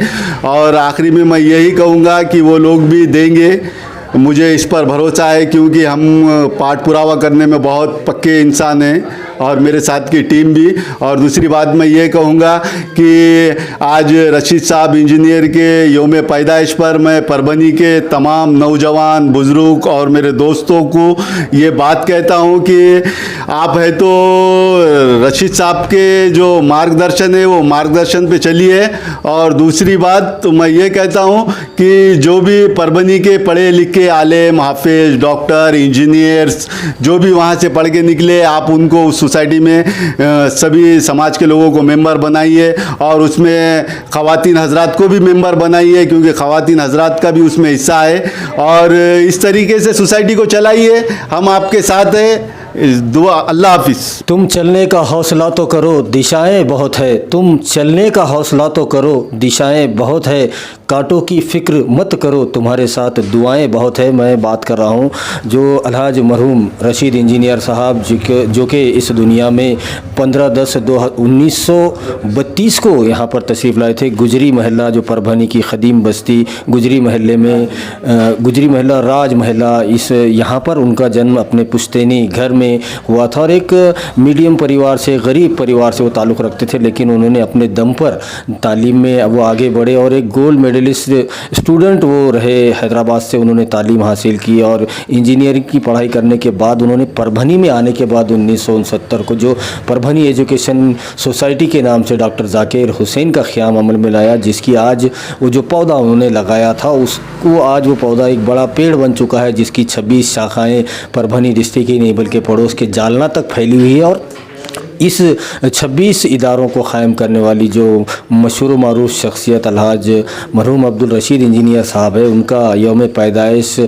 और आखिरी में मैं यही कहूँगा कि वो लोग भी देंगे। मुझे इस पर भरोसा है क्योंकि हम पाठ पुरावा करने में बहुत पक्के इंसान हैं और मेरे साथ की टीम भी। और दूसरी बात मैं ये कहूँगा कि आज रशीद साहब इंजीनियर के योम पैदाइश पर मैं परभनी के तमाम नौजवान बुज़ुर्ग और मेरे दोस्तों को ये बात कहता हूँ कि आप है तो रशीद साहब के जो मार्गदर्शन है वो मार्गदर्शन पे चलिए। और दूसरी बात तो मैं ये कहता हूँ कि जो भी परभनी के पढ़े लिखे आलिम हाफिज डॉक्टर इंजीनियर्स जो भी वहाँ से पढ़ के निकले, आप उनको सोसाइटी में सभी समाज के लोगों को मेंबर बनाइए और उसमें ख़वातीन हजरात को भी मेंबर बनाइए क्योंकि ख़वातीन हजरात का भी उसमें हिस्सा है। और इस तरीके से सोसाइटी को चलाइए, हम आपके साथ हैं। दुआ। अल्लाह हाफिज़। तुम चलने का हौसला तो करो, दिशाएं बहुत है। तुम चलने का हौसला तो करो, दिशाएं बहुत है। कांटों की फ़िक्र मत करो, तुम्हारे साथ दुआएं बहुत है। मैं बात कर रहा हूँ जो अलहाज मरहूम रशीद इंजीनियर साहब जो कि इस दुनिया में 15/10/1932 को यहाँ पर तशरीफ़ लाए थे। गुजरी महल्ला जो परभनी की ख़दीम बस्ती गुजरी महल्ले में गुजरी महल्ला राज महल्ला, इस यहाँ पर उनका जन्म अपने पुश्तैनी घर में हुआ था। और एक मीडियम परिवार से, गरीब परिवार से वो ताल्लुक़ रखते थे, लेकिन उन्होंने अपने दम पर तालीम में वो आगे बढ़े और एक गोल्ड मेडलिस्ट स्टूडेंट वो रहे। हैदराबाद से उन्होंने तालीम हासिल की और इंजीनियरिंग की पढ़ाई करने के बाद उन्होंने परभनी में आने के बाद 1969 को जो परभनी एजुकेशन सोसाइटी के नाम से डॉक्टर जाकिर हुसैन का क़याम अमल में लाया, जिसकी आज वो जो पौधा उन्होंने लगाया था उसको आज वो पौधा एक बड़ा पेड़ बन चुका है, जिसकी 26 शाखाएँ परभनी डिस्ट्रिक्ट ही नहीं बल्कि पड़ोस के जालना तक फैली हुई है। और इस 26 इदारों को क़ायम करने वाली जो मशहूर मारूफ शख्सियत अलहाज मरहूम अब्दुल रशीद इंजीनियर साहब है, उनका यौम पैदाइश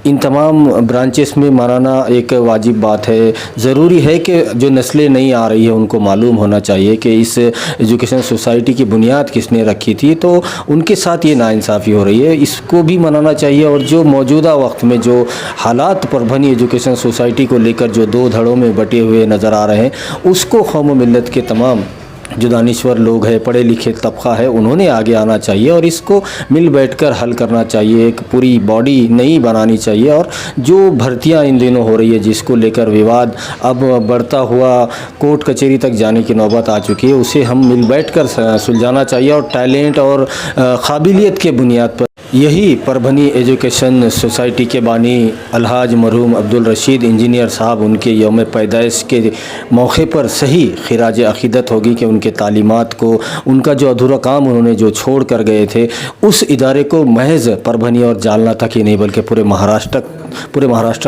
इन तमाम ब्रांचेस में मनाना एक वाजिब बात है। ज़रूरी है कि जो नस्लें नई आ रही है उनको मालूम होना चाहिए कि इस एजुकेशन सोसाइटी की बुनियाद किसने रखी थी, तो उनके साथ ये नाइंसाफ़ी हो रही है, इसको भी मनाना चाहिए। और जो मौजूदा वक्त में जो हालात परभनी एजुकेशन सोसाइटी को लेकर जो दो धड़ों में बटे हुए नज़र आ रहे हैं, उसको कौम मिल्लत के तमाम जो दानिश्वर लोग हैं, पढ़े लिखे तबका है, उन्होंने आगे आना चाहिए और इसको मिल बैठकर हल करना चाहिए। एक पूरी बॉडी नई बनानी चाहिए। और जो भर्तियां इन दिनों हो रही है जिसको लेकर विवाद अब बढ़ता हुआ कोर्ट कचहरी तक जाने की नौबत आ चुकी है, उसे हम मिल बैठकर सुलझाना चाहिए और टैलेंट और काबिलियत के बुनियाद पर। यही परभनी एजुकेशन सोसाइटी के बानी अलहाज मरहूम अब्दुल रशीद इंजीनियर साहब, उनके यौम पैदाइश के मौके पर सही खिराज अक़ीदत होगी कि उनके तालीमात को, उनका जो अधूरा काम उन्होंने जो छोड़ कर गए थे, उस इदारे को महज परभनी और जालना तक ही नहीं बल्कि पूरे महाराष्ट्र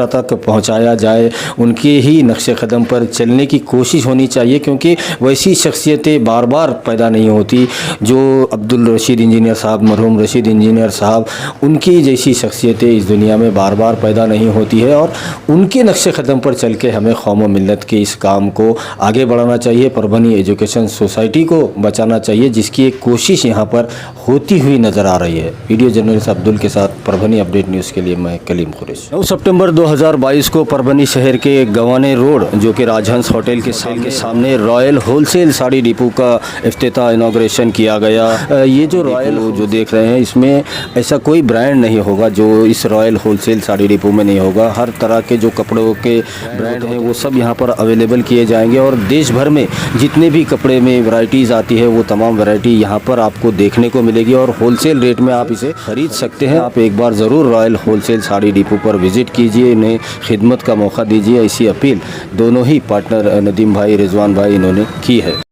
तक पहुंचाया जाए। उनके ही नक्शे कदम पर चलने की कोशिश होनी चाहिए क्योंकि वैसी शख्सियतें बार बार पैदा नहीं होती जो अब्दुल रशीद इंजीनियर साहब, मरहूम रशीद इंजीनियर साहब, उनकी जैसी शख्सियतें इस दुनिया में बार बार पैदा नहीं होती है। और उनके नक्शे कदम पर चल के हमें कौम मिल्लत के इस काम को आगे बढ़ाना चाहिए। परभनी एजुकेशन सोसाइटी को बचाना चाहिए, जिसकी एक कोशिश यहाँ पर होती हुई नज़र आ रही है। वीडियो जर्नलिस्ट अब्दुल के साथ परभनी अपडेट न्यूज़ के लिए मैं कलीम कुरैशी। 9 सितंबर 2022 को परभनी शहर के गवाने रोड जो कि राजहंस होटल के सामने रॉयल होलसेल साड़ी डिपो का इफ्तिताह इनॉग्रेशन किया गया। ये जो रॉयल जो देख रहे हैं, इसमें ऐसा कोई ब्रांड नहीं होगा जो इस रॉयल होलसेल साड़ी डिपो में नहीं होगा। हर तरह के जो कपड़ों के ब्रांड हैं वो सब यहाँ पर अवेलेबल किए जाएंगे और देश भर में जितने भी कपड़े में वैरायटीज़ आती है वो तमाम वैरायटी यहाँ पर आपको देखने को मिलेगी और होलसेल रेट में आप इसे ख़रीद सकते हैं। आप एक बार ज़रूर रॉयल होलसेल साड़ी डिपो पर विज़िट कीजिए, इन्हें खिदमत का मौका दीजिए। ऐसी अपील दोनों ही पार्टनर नदीम भाई, रिजवान भाई इन्होंने की है।